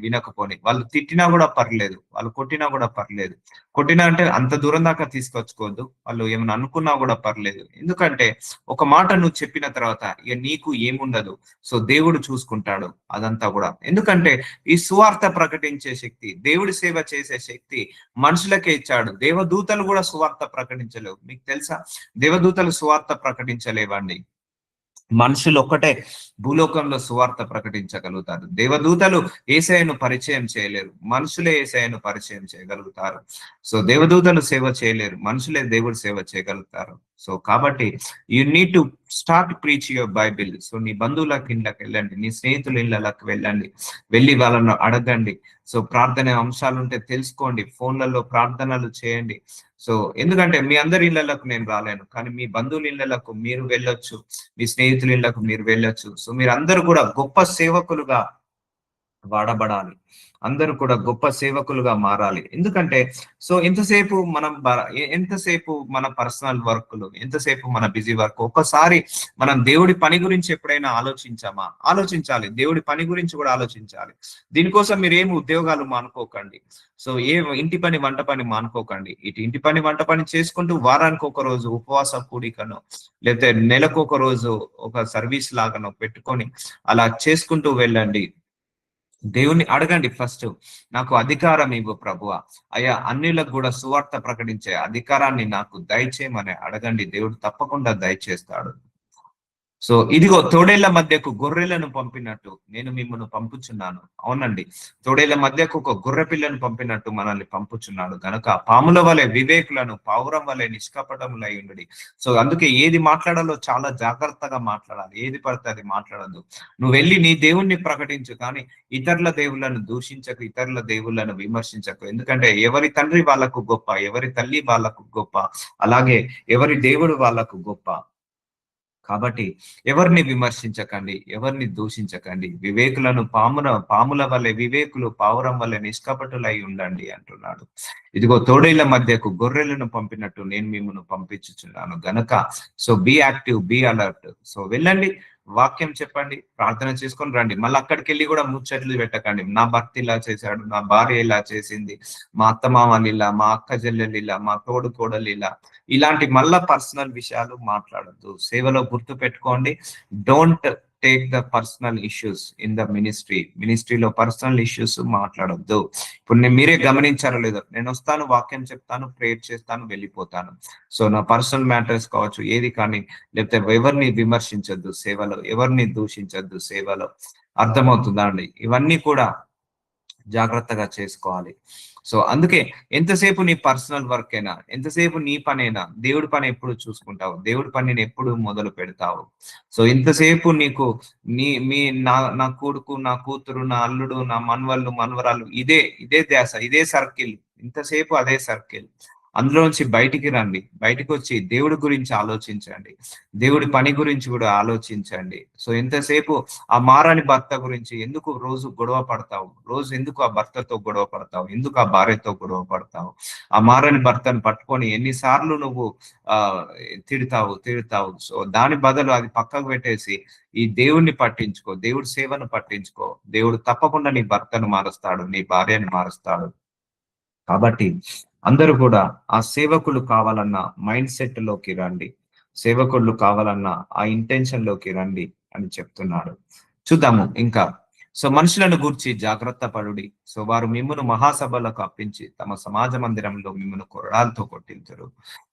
వినకపోని. వాళ్ళు తిట్టినా కూడా పర్లేదు, వాళ్ళు కొట్టినా కూడా పర్లేదు. కొట్టినా అంటే అంత దూరం దాకా తీసుకొచ్చుకోవద్దు. వాళ్ళు ఏమైనా అనుకున్నా కూడా పర్లేదు. ఎందుకంటే ఒక మాట నువ్వు చెప్పిన తర్వాత ఇక నీకు ఏముండదు. సో దేవుడు చూసుకుంటాడు అదంతా కూడా. ఎందుకంటే ఈ సువార్త ప్రకటించే శక్తి, దేవుడి సేవ చేసే శక్తి మనుషులకే ఇచ్చాడు. దేవదూతలు కూడా సువార్త ప్రకటించలేవు. మీకు తెలుసా, దేవదూతలు సువార్త ప్రకటించలేవండి. మనుషులు ఒక్కటే భూలోకంలో సువార్త ప్రకటించగలుగుతారు. దేవదూతలు యేసయ్యను పరిచయం చేయలేరు, మనుషులే యేసయ్యను పరిచయం చేయగలుగుతారు. సో దేవదూతలు సేవ చేయలేరు, మనుషులే దేవుడు సేవ చేయగలుగుతారు. సో కాబట్టి you need to start preach your Bible. So నీ బంధువుల ఇళ్ళకి వెళ్ళండి, నీ స్నేహితుల ఇళ్ళకి వెళ్ళండి, వెళ్ళి వాళ్ళను అడగండి. సో ప్రార్థన అంశాలు ఉంటే తెలుసుకోండి, ఫోన్లలో ప్రార్థనలు చేయండి. సో ఎందుకంటే మీ అందరి ఇళ్లకు నేను రాలేను, కానీ మీ బంధువుల ఇళ్లకు మీరు వెళ్ళొచ్చు, మీ స్నేహితుల ఇళ్లకు మీరు వెళ్ళొచ్చు. సో మీరు అందరూ కూడా గొప్ప సేవకులుగా వాడబడాలి. అందరూ కూడా గొప్ప సేవకులుగా మారాలి. ఎందుకంటే సో ఎంతసేపు మన పర్సనల్ వర్క్లు, ఎంతసేపు మన బిజీ వర్క్. ఒక్కసారి మనం దేవుడి పని గురించి ఎప్పుడైనా ఆలోచించామా? ఆలోచించాలి. దేవుడి పని గురించి కూడా ఆలోచించాలి. దీనికోసం మీరు ఏమి ఉద్యోగాలు మానుకోకండి. సో ఇంటి పని వంట పని మానుకోకండి. ఇటు ఇంటి పని వంట పని చేసుకుంటూ వారానికి ఒక రోజు ఉపవాస కూడికను, లేకపోతే నెలకు ఒక రోజు ఒక సర్వీస్ లాగానో పెట్టుకొని అలా చేసుకుంటూ వెళ్ళండి. దేవుని అడగండి ఫస్ట్, నాకు అధికారం ఇవ్వు ప్రభువా, అయ్యా అన్యులకు కూడా సువార్త ప్రకటించే అధికారాన్ని నాకు దయచేయమని అడగండి. దేవుడు తప్పకుండా దయచేస్తాడు. సో ఇదిగో తోడేళ్ల మధ్యకు గొర్రెలను పంపినట్టు నేను మిమ్మల్ని పంపుచున్నాను. అవునండి, తోడేళ్ల మధ్యకు ఒక గొర్రె పిల్లను పంపినట్టు మనల్ని పంపుచున్నాడు గనక పాముల వలె వివేకులను, పావురం వలె నిష్కపటములై ఉండి. సో అందుకే ఏది మాట్లాడాలో చాలా జాగ్రత్తగా మాట్లాడాలి. ఏది పడితే అది మాట్లాడద్దు. నువ్వు వెళ్ళి నీ దేవుణ్ణి ప్రకటించు, కానీ ఇతరుల దేవుళ్ళను దూషించకు, ఇతరుల దేవుళ్ళను విమర్శించకు. ఎందుకంటే ఎవరి తండ్రి వాళ్ళకు గొప్ప, ఎవరి తల్లి వాళ్ళకు గొప్ప, అలాగే ఎవరి దేవుడు వాళ్ళకు గొప్ప. కాబట్టి ఎవరిని విమర్శించకండి, ఎవరిని దూషించకండి. వివేకులను పాముల వలె, వివేకులు పావురం వలె నిష్కపటులై ఉండండి అంటున్నాడు. ఇదిగో తోడేళ్ల మధ్యకు గొర్రెలను పంపినట్టు నేను మిమ్మల్ని పంపించుచున్నాను గనక so be active, be alert. So వెళ్ళండి, వాక్యం చెప్పండి, ప్రార్థన చేసుకొని రండి. మళ్ళీ అక్కడికి వెళ్ళి కూడా ముచ్చట్లు పెట్టకండి. నా భర్త ఇలా చేశాడు, నా భార్య ఇలా చేసింది, మా అత్త మామలు ఇలా, మా అక్క చెల్లెలు ఇలా, మా తోడు కోడలు ఇలా, ఇలాంటి మళ్ళా పర్సనల్ విషయాలు మాట్లాడద్దు. సేవలో గుర్తు పెట్టుకోండి, don't take the personal issues in the మినిస్ట్రీలో పర్సనల్ ఇష్యూస్ మాట్లాడొద్దు. ఇప్పుడు మీరే గమనించారో లేదో, నేను వస్తాను, వాక్యం చెప్తాను, ప్రేయర్ చేస్తాను, వెళ్ళిపోతాను. సో నా పర్సనల్ మ్యాటర్స్ కావచ్చు ఏది కానీ, లేకపోతే ఎవరిని విమర్శించొద్దు సేవలో, ఎవరిని దూషించొద్దు సేవలో. అర్థమవుతుందా అండి? ఇవన్నీ కూడా జాగ్రత్తగా చేసుకోవాలి. సో అందుకే ఎంతసేపు నీ పర్సనల్ వర్క్ అయినా, ఎంతసేపు నీ పనైనా, దేవుడి పని ఎప్పుడు చూసుకుంటావు, దేవుడి పనిని ఎప్పుడు మొదలు పెడతావు. సో ఇంతసేపు నీకు నా కొడుకు, నా కూతురు, నా అల్లుడు, నా మనవళ్ళు, మనవరాలు, ఇదే ధ్యాస, ఇదే సర్కిల్, ఇంతసేపు అదే సర్కిల్. అందులో నుంచి బయటికి రండి, బయటికి వచ్చి దేవుడి గురించి ఆలోచించండి, దేవుడి పని గురించి కూడా ఆలోచించండి. సో ఎంతసేపు ఆ మారని భర్త గురించి ఎందుకు రోజు గొడవ పడతావు, రోజు ఎందుకు ఆ భర్తతో గొడవ పడతావు, ఎందుకు ఆ భార్యతో గొడవ పడతావు, ఆ మారని భర్తను పట్టుకొని ఎన్నిసార్లు నువ్వు తిడతావు. సో దాని బదులు అది పక్కకు పెట్టేసి ఈ దేవుణ్ణి పట్టించుకో, దేవుడి సేవను పట్టించుకో. దేవుడు తప్పకుండా నీ భర్తను మారుస్తాడు, నీ భార్యను మారుస్తాడు. కాబట్టి అందరూ కూడా ఆ సేవకులు కావాలన్న మైండ్ సెట్ లోకి రండి, సేవకులు కావాలన్న ఆ ఇంటెన్షన్ లోకి రండి అని చెప్తున్నాడు. చూద్దాము ఇంకా. సో మనుషులను గూర్చి జాగ్రత్త పడుడి. సో వారు మిమ్మును మహాసభలకు అప్పించి తమ సమాజ మందిరంలో మిమ్మును కొరడాలతో కొట్టించరు.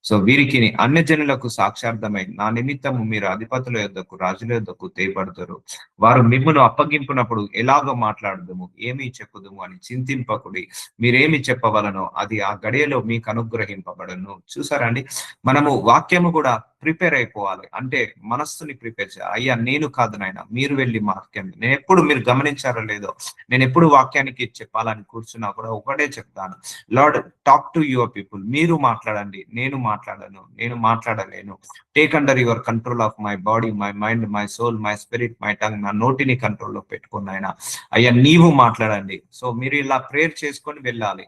సో వీరికి అన్యజనులకు సాక్షార్థమై నా నిమిత్తము మీరు అధిపతుల యొద్దకు, రాజుల యొద్దకు తేబడతారు. వారు మిమ్మును అప్పగింపునప్పుడు ఎలాగో మాట్లాడదుము, ఏమీ చెప్పుదుము అని చింతింపకుడి. మీరేమి చెప్పవలనో అది ఆ గడియలో మీకు అనుగ్రహింపబడను. చూసారండి, మనము వాక్యము కూడా ప్రిపేర్ అయిపోవాలి. అంటే మనస్సుని ప్రిపేర్ చేయాలి. అయ్యా నేను కాదు నాయన, మీరు వెళ్ళి వాక్యం. నేను ఎప్పుడు, మీరు గమనించారో లేదో, నేను ఎప్పుడు వాక్యానికి చెప్పాలని కూర్చున్నా కూడా ఒకటే చెప్తాను, Lord talk to your people. మీరు మాట్లాడండి, నేను మాట్లాడలేను. Take under your control of my body, my mind, my soul, my spirit, my tongue. నా నోటిని కంట్రోల్లో పెట్టుకున్న ఆయన, అయ్యా నీవు మాట్లాడండి. సో మీరు ఇలా ప్రేయర్ చేసుకొని వెళ్ళాలి.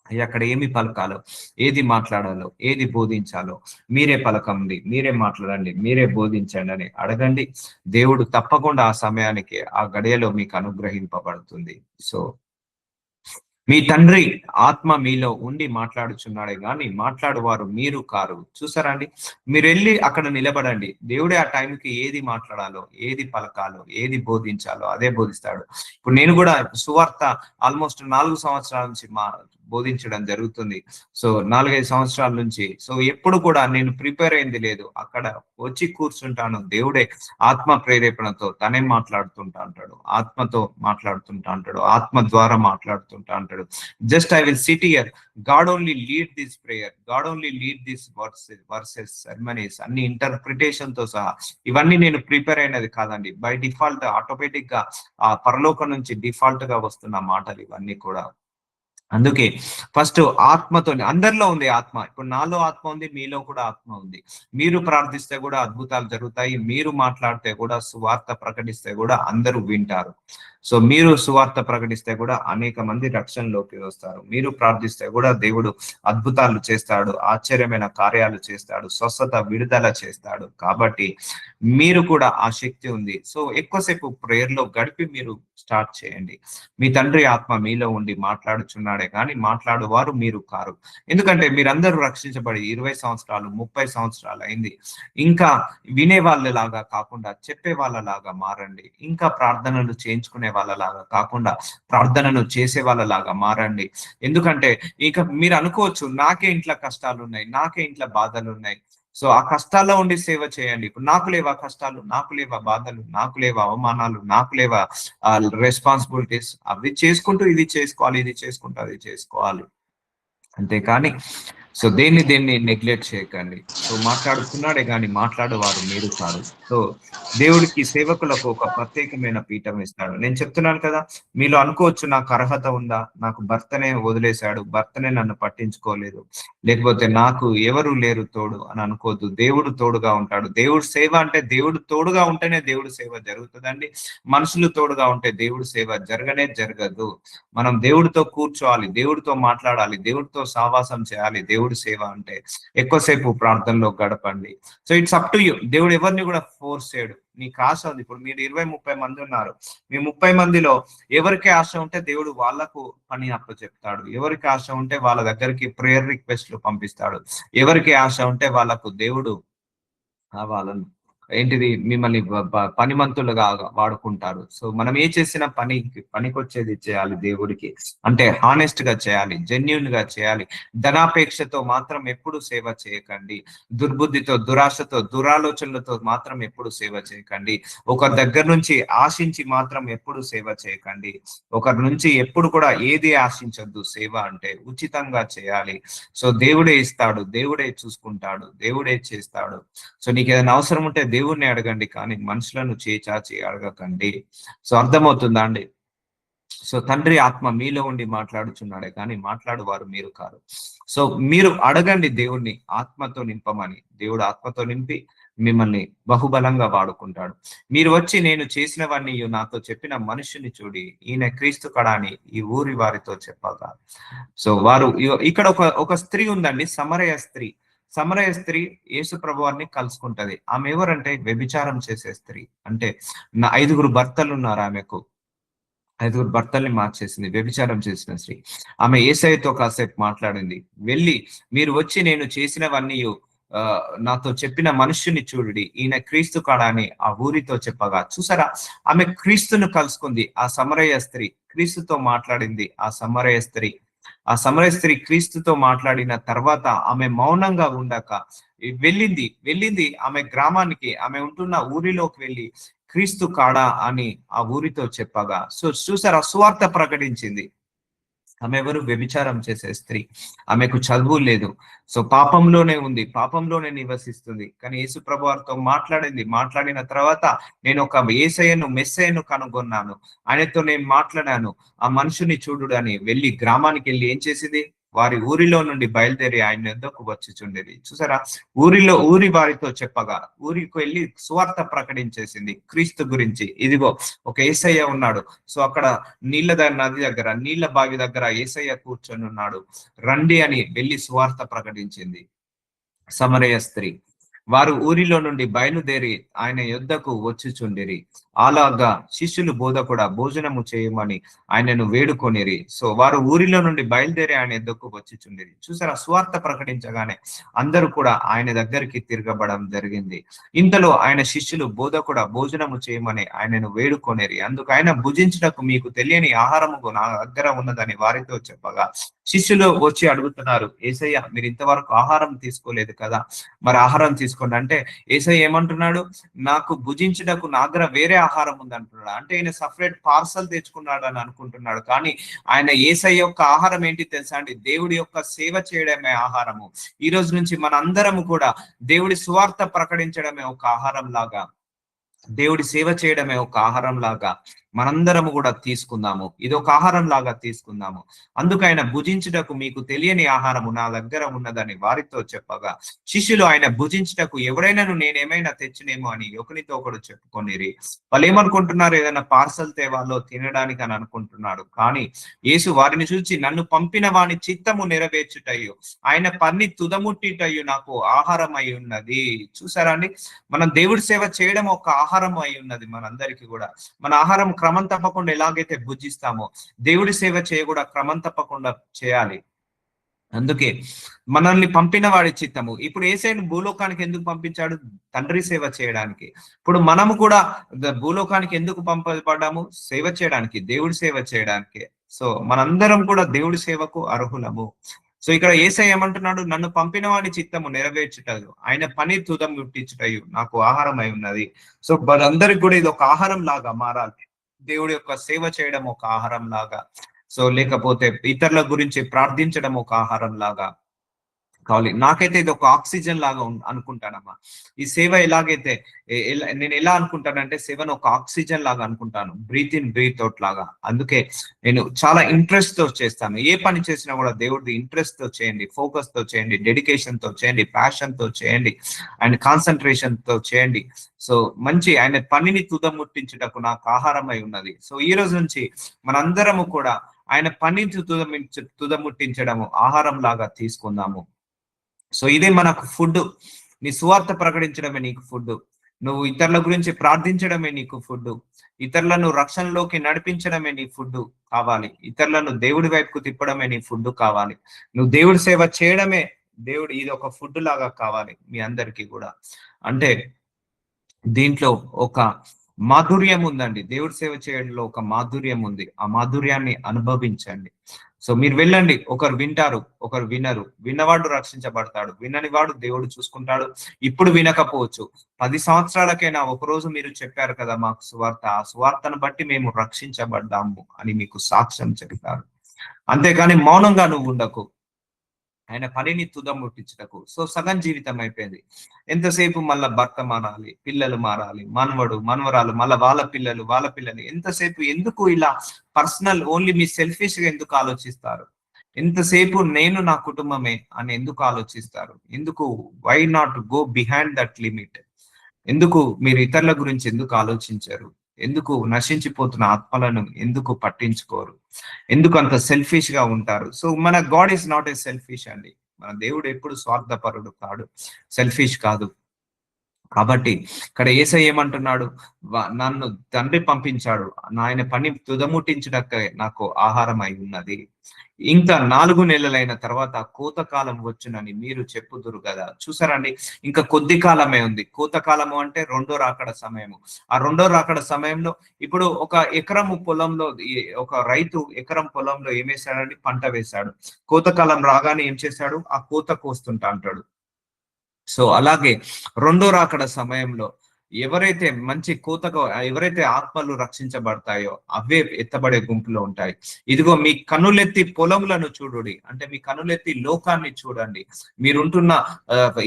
అక్కడ ఏమి పలకాలో, ఏది మాట్లాడాలో, ఏది బోధించాలో మీరే పలకండి, మీరే మాట్లాడండి, మీరే బోధించండి అని అడగండి. దేవుడు తప్పకుండా ఆ సమయానికి, ఆ గడియలో మీకు అనుగ్రహింపబడుతుంది. సో మీ తండ్రి ఆత్మ మీలో ఉండి మాట్లాడుచున్నాడే గాని మాట్లాడువారు మీరు కారు. చూసారా అండి, మీరు వెళ్ళి అక్కడ నిలబడండి. దేవుడే ఆ టైంకి ఏది మాట్లాడాలో, ఏది పలకాలో, ఏది బోధించాలో అదే బోధిస్తాడు. ఇప్పుడు నేను కూడా సువార్త ఆల్మోస్ట్ 4 సంవత్సరాల నుంచి బోధించడం జరుగుతుంది. సో 4-5 సంవత్సరాల నుంచి. సో ఎప్పుడు కూడా నేను ప్రిపేర్ అయింది లేదు. అక్కడ వచ్చి కూర్చుంటాను, దేవుడే ఆత్మ ప్రేరేపణతో తనే మాట్లాడుతుంటా అంటాడు, ఆత్మతో మాట్లాడుతుంటా అంటాడు, ఆత్మ ద్వారా మాట్లాడుతుంటా అంటాడు. Just I will sit here, God only lead this prayer, God only lead this verses ceremonies, అన్ని ఇంటర్ప్రిటేషన్ తో సహా. ఇవన్నీ నేను ప్రిపేర్ అయినది కాదండి, బై డిఫాల్ట్ ఆటోమేటిక్ గా ఆ పరలోకం నుంచి డిఫాల్ట్ గా వస్తున్న మాటలు ఇవన్నీ కూడా. అందుకే ఫస్ట్ ఆత్మతో, అందరిలో ఉంది ఆత్మ. ఇప్పుడు నాలో ఆత్మ ఉంది, మీలో కూడా ఆత్మ ఉంది. మీరు ప్రార్థిస్తే కూడా అద్భుతాలు జరుగుతాయి, మీరు మాట్లాడితే కూడా, సువార్త ప్రకటిస్తే కూడా అందరూ వింటారు. సో మీరు సువార్త ప్రకటిస్తే కూడా అనేక మంది రక్షణలోకి వస్తారు. మీరు ప్రార్థిస్తే కూడా దేవుడు అద్భుతాలు చేస్తాడు, ఆశ్చర్యమైన కార్యాలు చేస్తాడు, స్వస్థత, విడుదల చేస్తాడు. కాబట్టి మీరు కూడా ఆ శక్తి ఉంది. సో ఎక్కువసేపు ప్రేయర్ లో గడిపి మీరు స్టార్ట్ చేయండి. మీ తండ్రి ఆత్మ మీలో ఉండి మాట్లాడుచున్నాడే కానీ మాట్లాడువారు మీరు కారు. ఎందుకంటే మీరందరూ రక్షించబడి 20 సంవత్సరాలు, 30 సంవత్సరాలు అయింది. ఇంకా వినే వాళ్ళలాగా కాకుండా చెప్పే వాళ్ళలాగా మారండి. ఇంకా ప్రార్థనలు చేయించుకునే వాళ్ళలాగా కాకుండా ప్రార్థనను చేసే వాళ్ళలాగా మారండి. ఎందుకంటే ఇక మీరు అనుకోవచ్చు, నాకే ఇంట్లో కష్టాలు ఉన్నాయి, నాకే ఇంట్లో బాధలు ఉన్నాయి. సో ఆ కష్టాల్లో ఉండి సేవ చేయండి. ఇప్పుడు నాకు లేవా కష్టాలు, నాకు లేవా బాధలు, నాకు లేవా అవమానాలు, నాకు లేవా రెస్పాన్సిబిలిటీస్? అవి చేసుకుంటూ ఇది చేసుకోవాలి, ఇది చేసుకుంటూ అది చేసుకోవాలి. అంతేకాని సో దేన్ని నెగ్లెక్ట్ చేయకండి. సో మాట్లాడుతున్నాడే గాని మాట్లాడేవారు మీరు కాదు. సో దేవుడికి సేవకులకు ఒక ప్రత్యేకమైన పీఠం ఇస్తాడు. నేను చెప్తున్నాను కదా! మీలో అనుకోవచ్చు నాకు అర్హత ఉందా? నాకు భర్తనే వదిలేసాడు. భర్తనే నన్ను పట్టించుకోలేదు. లేకపోతే నాకు ఎవరు లేరు తోడు అని అనుకోవద్దు. దేవుడు తోడుగా ఉంటాడు. దేవుడు సేవ అంటే దేవుడు తోడుగా ఉంటేనే దేవుడి సేవ జరుగుతదండి. మనుషులు తోడుగా ఉంటే దేవుడి సేవ జరగనే జరగదు. మనం దేవుడితో కూర్చోవాలి, దేవుడితో మాట్లాడాలి, దేవుడితో సావాసం చేయాలి. దేవుడి సేవ అంటే ఎక్కువసేపు ప్రార్థనలో గడపండి. So it's up to you. దేవుడు ఎవరిని కూడా ఫోర్స్ చేయడు. నీకు ఆశ ఉంది. ఇప్పుడు మీరు 20, 30 మంది ఉన్నారు. మీ 30 మందిలో ఎవరికి ఆశ ఉంటే దేవుడు వాళ్ళకు పని అప్పచెప్తాడు. ఎవరికి ఆశ ఉంటే వాళ్ళ దగ్గరికి ప్రేయర్ రిక్వెస్ట్లు పంపిస్తాడు. ఎవరికి ఆశ ఉంటే వాళ్ళకు దేవుడు వాళ్ళను ఏంటిది మిమ్మల్ని పనిమంతులుగా వాడుకుంటారు. సో మనం ఏ చేసిన పనికొచ్చేది చేయాలి దేవుడికి. అంటే హానెస్ట్ గా చేయాలి, జెన్యూన్ గా చేయాలి. ధనాపేక్షతో మాత్రం ఎప్పుడు సేవ చేయకండి. దుర్బుద్ధితో, దురాశతో, దురాలోచనలతో మాత్రం ఎప్పుడు సేవ చేయకండి. ఒకరి దగ్గర నుంచి ఆశించి మాత్రం ఎప్పుడు సేవ చేయకండి. ఒకరి నుంచి ఎప్పుడు కూడా ఏది ఆశించొద్దు. సేవ అంటే ఉచితంగా చేయాలి. సో దేవుడే ఇస్తాడు, దేవుడే చూసుకుంటాడు, దేవుడే చేస్తాడు. సో నీకు ఏదైనా అవసరం ఉంటే దేవుణ్ణి అడగండి, కానీ మనుషులను చేచాచి అడగకండి. సో అర్థమవుతుందా అండి? సో తండ్రి ఆత్మ మీలో ఉండి మాట్లాడుచున్నాడే కానీ మాట్లాడువారు మీరు కారు. సో మీరు అడగండి దేవుణ్ణి ఆత్మతో నింపమని. దేవుడు ఆత్మతో నింపి మిమ్మల్ని బహుబలంగా వాడుకుంటాడు. మీరు వచ్చి నేను చేసినవన్నీ నాతో చెప్పిన మనుషుని చూడి ఈయన క్రీస్తు కడాని ఈ ఊరి వారితో చెప్పగా. సో వారు ఇక్కడ ఒక స్త్రీ ఉందండి, సమరయ స్త్రీ. సమరయ స్త్రీ యేసు ప్రభువారిని కలుసుకుంటది. ఆమె ఎవరంటే వ్యభిచారం చేసే స్త్రీ. అంటే 5గురు భర్తలు ఉన్నారు ఆమెకు. 5గురు భర్తల్ని మార్చేసింది. వ్యభిచారం చేసిన స్త్రీ. ఆమె యేసయ్యతో కాసేపు మాట్లాడింది. వెళ్ళి మీరు వచ్చి నేను చేసినవన్నీ నాతో చెప్పిన మనుష్యుని చూడుడి ఈయన క్రీస్తు కాడా అని ఆ ఊరితో చెప్పగా. చూసారా, ఆమె క్రీస్తును కలుసుకుంది. ఆ సమరయ స్త్రీ క్రీస్తుతో మాట్లాడింది. ఆ సమరయ స్త్రీ క్రీస్తుతో మాట్లాడిన తర్వాత ఆమె మౌనంగా ఉండక వెళ్ళింది ఆమె గ్రామానికి, ఆమె ఉంటున్న ఊరిలోకి వెళ్ళి క్రీస్తు కాడా అని ఆ ఊరితో చెప్పగా. సో చూసారా, సువార్త ప్రకటించింది. ఆమె ఎవరు? వ్యభిచారం చేసే స్త్రీ. ఆమెకు చదువు లేదు. సో పాపంలోనే ఉంది, పాపంలోనే నివసిస్తుంది. కానీ యేసు ప్రభు వారితో మాట్లాడింది. మాట్లాడిన తర్వాత నేను ఒక మెస్సయ్యను కనుగొన్నాను, ఆయనతో నేను మాట్లాడాను, ఆ మనుషుని చూడు అని వెళ్ళి గ్రామానికి వెళ్ళి ఏం చేసింది? వారి ఊరిలో నుండి బయలుదేరి ఆయన యొద్దకు వచ్చుచుండేది. చూసారా, ఊరి వారితో చెప్పగా ఊరికి వెళ్ళి సువార్త ప్రకటించేసింది క్రీస్తు గురించి. ఇదిగో ఒక యేసయ్య ఉన్నాడు. సో అక్కడ నది దగ్గర, నీళ్ల బావి దగ్గర యేసయ్య కూర్చొని ఉన్నాడు, రండి అని వెళ్ళి సువార్త ప్రకటించింది సమరయ స్త్రీ. వారు ఊరిలో నుండి బయలుదేరి ఆయన యొద్దకు వచ్చుచుండిరి. అలాగా శిష్యులు బోధకుడా భోజనము చేయమని ఆయనను వేడుకొనిరి. సో వారు ఊరిలో నుండి బయలుదేరి ఆయన యొద్దకు వచ్చుచుండిరి. చూసారా, సువార్త ప్రకటించగానే అందరూ కూడా ఆయన దగ్గరికి తిరగబడడం జరిగింది. ఇంతలో ఆయన శిష్యులు బోధకుడా భోజనము చేయమని ఆయనను వేడుకొనిరి. అందుకు ఆయన భుజించుటకు మీకు తెలియని ఆహారము నా దగ్గర ఉన్నదని వారితో చెప్పగా, శిష్యులు వచ్చి అడుగుతున్నారు, యేసయ్య మీరు ఇంతవరకు ఆహారం తీసుకోలేదు కదా, మరి ఆహారం తీసుకోండి అంటే యేసయ్య ఏమంటున్నాడు? నాకు భుజించుటకు నా దగ్గర వేరే ఆహారం ఉంది అంటున్నాడు. అంటే ఈయన సపరేట్ పార్సల్ తెచ్చుకున్నాడు అని అనుకుంటున్నాడు. కానీ ఆయన యేసయ్య యొక్క ఆహారం ఏంటి తెలుసా అండి? దేవుడి యొక్క సేవ చేయడమే ఆహారము. ఈ రోజు నుంచి మనందరము కూడా దేవుడి సువార్త ప్రకటించడమే ఒక ఆహారం లాగా, దేవుడి సేవ చేయడమే ఒక ఆహారం లాగా మనందరము కూడా తీసుకుందాము. ఇది ఒక ఆహారం లాగా తీసుకుందాము. అందుకు ఆయన భుజించుటకు మీకు తెలియని ఆహారము నా దగ్గర ఉన్నదని వారితో చెప్పగా, శిష్యులు ఆయన భుజించుటకు ఎవరైనాను నేనేమైనా తెచ్చినేమో అని ఒకరితో ఒకడు చెప్పుకొనిరి. వాళ్ళు ఏమనుకుంటున్నారు? ఏదైనా పార్సల్ తేవాలో తినడానికి అని అనుకుంటున్నాడు. కానీ యేసు వారిని చూసి నన్ను పంపిన వాని చిత్తము నెరవేర్చుటయు ఆయన పన్ని తుదముట్టిటయు నాకు ఆహారం అయి ఉన్నది. చూసారా అండి, మనం దేవుడి సేవ చేయడం ఒక ఆహారం అయి ఉన్నది మనందరికీ కూడా. మన ఆహారం క్రమం తప్పకుండా ఎలాగైతే భుజిస్తామో దేవుడి సేవ కూడా క్రమం తప్పకుండా చేయాలి. అందుకే మనల్ని పంపిన వాడి చిత్తము. ఇప్పుడు యేసయ్యను భూలోకానికి ఎందుకు పంపించాడు? తండ్రి సేవ చేయడానికి. ఇప్పుడు మనము కూడా భూలోకానికి ఎందుకు పంపబడ్డాము? సేవ చేయడానికి, దేవుడి సేవ చేయడానికి. సో మనందరం కూడా దేవుడి సేవకు అర్హులము. సో ఇక్కడ యేసయ్య ఏమంటున్నాడు? నన్ను పంపిన వాడి చిత్తము నెరవేర్చుటయు ఆయన పని తుదం ముట్టించుటయు నాకు ఆహారం అయి ఉన్నది. సో మనందరికి కూడా ఇది ఒక ఆహారం లాగా మారాలి. దేవుడి యొక్క సేవ చేయడం ఒక ఆహారం లాగా, సో లేకపోతే ఇతరుల గురించి ప్రార్థించడం ఒక ఆహారం లాగా, కావాలి. నాకైతే ఇది ఒక ఆక్సిజన్ లాగా అనుకుంటానమ్మా. ఈ సేవ ఎలాగైతే నేను ఎలా అనుకుంటానంటే సేవను ఒక ఆక్సిజన్ లాగా అనుకుంటాను. బ్రీత్ ఇన్, బ్రీత్ ఔట్ లాగా. అందుకే నేను చాలా ఇంట్రెస్ట్‌తో చేస్తాను. ఏ పని చేసినా కూడా దేవుడిది ఇంట్రెస్ట్‌తో చేయండి, ఫోకస్‌తో చేయండి, డెడికేషన్‌తో చేయండి, ప్యాషన్‌తో చేయండి అండ్ కాన్సంట్రేషన్‌తో చేయండి. సో, మంచి ఆయన పనిని తుదముట్టించుటకు నాకు ఆహారమై ఉన్నది. సో, ఈ రోజు నుంచి మనందరము కూడా ఆయన పనిని తుదముట్టించడము ఆహారం లాగా తీసుకుందాము. సో ఇదే మనకు ఫుడ్. నీ సువార్త ప్రకటించడమే నీకు ఫుడ్. నువ్వు ఇతరుల గురించి ప్రార్థించడమే నీకు ఫుడ్. ఇతరులను రక్షణలోకి నడిపించడమే నీ ఫుడ్ కావాలి. ఇతరులను దేవుడి వైపుకు తిప్పడమే నీ ఫుడ్ కావాలి. నువ్వు దేవుడి సేవ చేయడమే దేవుడు ఇది ఒక ఫుడ్ లాగా కావాలి మీ అందరికీ కూడా. అంటే దీంట్లో ఒక మాధుర్యం ఉందండి. దేవుడి సేవ చేయడంలో ఒక మాధుర్యం ఉంది. ఆ మాధుర్యాన్ని అనుభవించండి. సో మీరు వెళ్ళండి. ఒకరు వింటారు, ఒకరు వినరు. విన్నవాడు రక్షించబడతాడు. వినని వాడు దేవుడు చూసుకుంటాడు. ఇప్పుడు వినకపోవచ్చు. 10 సంవత్సరాలకైనా ఒకరోజు మీరు చెప్పారు కదా మాకు సువార్త. ఆ సువార్తను బట్టి మేము రక్షించబడ్డాము అని మీకు సాక్ష్యం చెప్తారు. అంతేగాని మౌనంగా నువ్వు ఉండకు. ఆయన పనిని తుదముట్టించుటకు. సో సగం జీవితం అయిపోయింది. ఎంతసేపు మళ్ళా భర్త మారాలి, పిల్లలు మారాలి, మనవడు, మనవరాలు, మళ్ళా వాళ్ళ పిల్లలు, వాళ్ళ పిల్లలు. ఎంతసేపు ఎందుకు ఇలా పర్సనల్ ఓన్లీ మీ సెల్ఫిష్ గా ఎందుకు ఆలోచిస్తారు? ఎంతసేపు నేను నా కుటుంబమే అని ఎందుకు ఆలోచిస్తారు? ఎందుకు why not go behind that limit? ఎందుకు మీరు ఇతరుల గురించి ఎందుకు ఆలోచించరు? ఎందుకు నశించిపోతున్న ఆత్మలను ఎందుకు పట్టించుకోరు? ఎందుకు అంత సెల్ఫిష్ గా ఉంటారు? సో మన God is not a selfish అండి. మన దేవుడు ఎప్పుడు స్వార్థపరుడు కాడు, సెల్ఫిష్ కాదు. కాబట్టి ఇక్కడ యేసయ్య ఏమంటున్నాడు? నన్ను తండ్రి పంపించాడు. ఆయన పని తుదముట్టించుటకే నాకు ఆహారం అయి ఉన్నది. ఇంకా 4 నెలలైన తర్వాత కోతకాలం వచ్చునని మీరు చెప్పుదురు కదా. చూసారండి, ఇంకా కొద్ది కాలమే ఉంది. కోతకాలము అంటే రెండో రాకడ సమయము. ఆ రెండో రాకడ సమయంలో ఇప్పుడు ఒక ఎకరము పొలంలో ఒక రైతు ఎకరం పొలంలో ఏమేశాడండి? పంట వేశాడు. కోతకాలం రాగానే ఏం చేశాడు? ఆ కోత కోస్తుంటా అంటాడు. సో అలాగే రెండో రాకడ సమయంలో ఎవరైతే మంచి కోతగా ఎవరైతే ఆత్మలు రక్షించబడతాయో అవే ఎత్తబడే గుంపులో ఉంటాయి. ఇదిగో మీ కనులెత్తి పొలములను చూడుడి, అంటే మీ కనులెత్తి లోకాన్ని చూడండి. మీరుంటున్న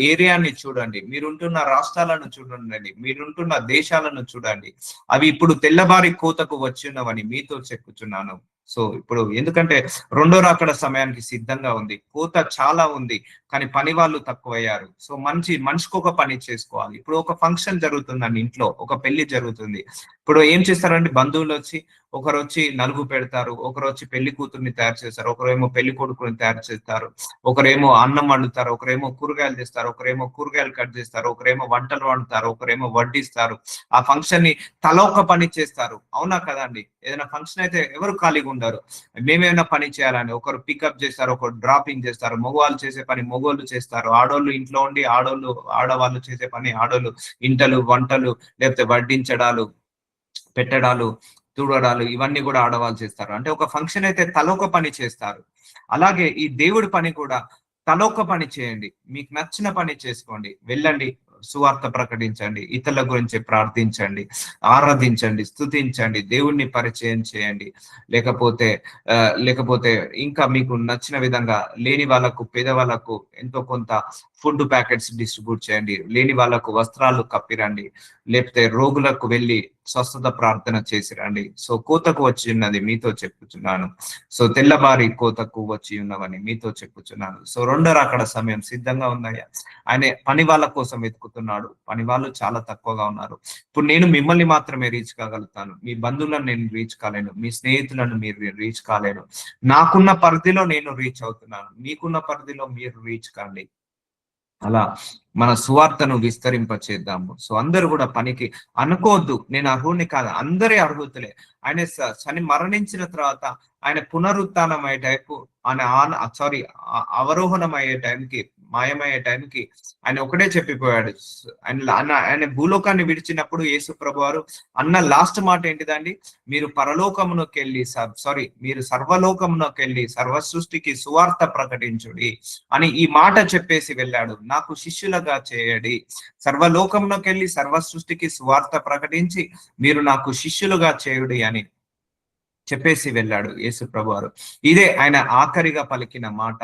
ఏరియాని చూడండి, మీరుంటున్న రాష్ట్రాలను చూడండి, మీరుంటున్న దేశాలను చూడండి. అవి ఇప్పుడు తెల్లబారి కోతకు వచ్చినవని మీతో చెప్పుచున్నాను. సో ఇప్పుడు ఎందుకంటే రెండో రాకడ సమయానికి సిద్ధంగా ఉంది. కోత చాలా ఉంది, కానీ పని వాళ్ళు తక్కువయ్యారు. సో మనిషికి ఒక పని చేసుకోవాలి. ఇప్పుడు ఒక ఫంక్షన్ జరుగుతుందండి, ఇంట్లో ఒక పెళ్లి జరుగుతుంది. ఇప్పుడు ఏం చేస్తారంటే బంధువులు వచ్చి ఒకరు వచ్చి నలుగు పెడతారు, ఒకరు వచ్చి పెళ్లి కూతుర్ని తయారు చేస్తారు, ఒకరేమో పెళ్లి కొడుకుని తయారు చేస్తారు, ఒకరేమో అన్నం వండుతారు, ఒకరేమో కూరగాయలు తెస్తారు, ఒకరేమో కూరగాయలు కట్ చేస్తారు, ఒకరేమో వంటలు వండుతారు, ఒకరేమో వడ్డిస్తారు. ఆ ఫంక్షన్ ని తల ఒక పని చేస్తారు. అవునా కదండి? ఏదైనా ఫంక్షన్ అయితే ఎవరు ఖాళీగా ఉండరు. మేమేమైనా పని చేయాలని ఒకరు పికప్ చేస్తారు, ఒకరు డ్రాపింగ్ చేస్తారు. మగవాళ్ళు చేసే పని మగవాళ్ళు చేస్తారు. ఆడోళ్ళు ఇంట్లో ఉండి ఆడవాళ్ళు చేసే పని ఆడోళ్ళు ఇంటలు, వంటలు, లేకపోతే వడ్డించడాలు, పెట్టడాలు, తుడవడాలు ఇవన్నీ కూడా ఆడవాళ్ళు చేస్తారు. అంటే ఒక ఫంక్షన్ అయితే తలొక పని చేస్తారు. అలాగే ఈ దేవుడి పని కూడా తలొక పని చేయండి. మీకు నచ్చిన పని చేసుకోండి. వెళ్ళండి, సువార్త ప్రకటించండి, ఇతరుల గురించి ప్రార్థించండి, ఆరాధించండి, స్తుతించండి, దేవుణ్ణి పరిచయం చేయండి. లేకపోతే లేకపోతే ఇంకా మీకు నచ్చిన విధంగా లేని వాళ్ళకు, పేదవాళ్ళకు ఎంతో కొంత ఫుడ్ ప్యాకెట్స్ డిస్ట్రిబ్యూట్ చేయండి. లేని వాళ్ళకు వస్త్రాలు కప్పిరండి. లేకపోతే రోగులకు వెళ్ళి స్వస్థత ప్రార్థన చేసి రండి. సో కోతకు వచ్చి ఉన్నది మీతో చెప్పుచున్నాను. సో తెల్లబారి కోతకు వచ్చి ఉన్నవని మీతో చెప్పుచున్నాను. సో రెండో రాకడ సమయం సిద్ధంగా ఉందయ్యా. ఆయన పని వాళ్ళ కోసం వెతుకుతున్నాడు. పని వాళ్ళు చాలా తక్కువగా ఉన్నారు. ఇప్పుడు నేను మిమ్మల్ని మాత్రమే రీచ్ కాగలుగుతాను. మీ బంధువులను నేను రీచ్ కాలేను, మీ స్నేహితులను మీరు రీచ్ కాలేను. నాకున్న పరిధిలో నేను రీచ్ అవుతున్నాను, మీకున్న పరిధిలో మీరు రీచ్ కాండి. అలా మన సువార్తను విస్తరింప చేద్దాము. సో అందరూ కూడా పనికి అనుకోవద్దు నేను అర్హుడిని కాదు, అందరి అర్హుతులే. ఆయన మరణించిన తర్వాత ఆయన పునరుత్థానం అయ్యే టైపు ఆయన సారీ అవరోహణం అయ్యే టైంకి, మాయమయ్యే టైంకి ఆయన ఒకటే చెప్పిపోయాడు. ఆయన భూలోకాన్ని విడిచినప్పుడు యేసు ప్రభు వారు అన్న లాస్ట్ మాట ఏంటిదండి? మీరు పరలోకమునకు వెళ్ళి మీరు సర్వలోకమునకు వెళ్ళి సర్వ సృష్టికి సువార్త ప్రకటించుడి అని ఈ మాట చెప్పేసి వెళ్ళాడు. నాకు శిష్యులుగా చేయడి, సర్వలోకమునకు వెళ్ళి సర్వ సృష్టికి సువార్త ప్రకటించి మీరు నాకు శిష్యులుగా చేయుడి అని చెప్పేసి వెళ్ళాడు యేసు ప్రభువారు. ఇదే ఆయన ఆఖరిగా పలికిన మాట.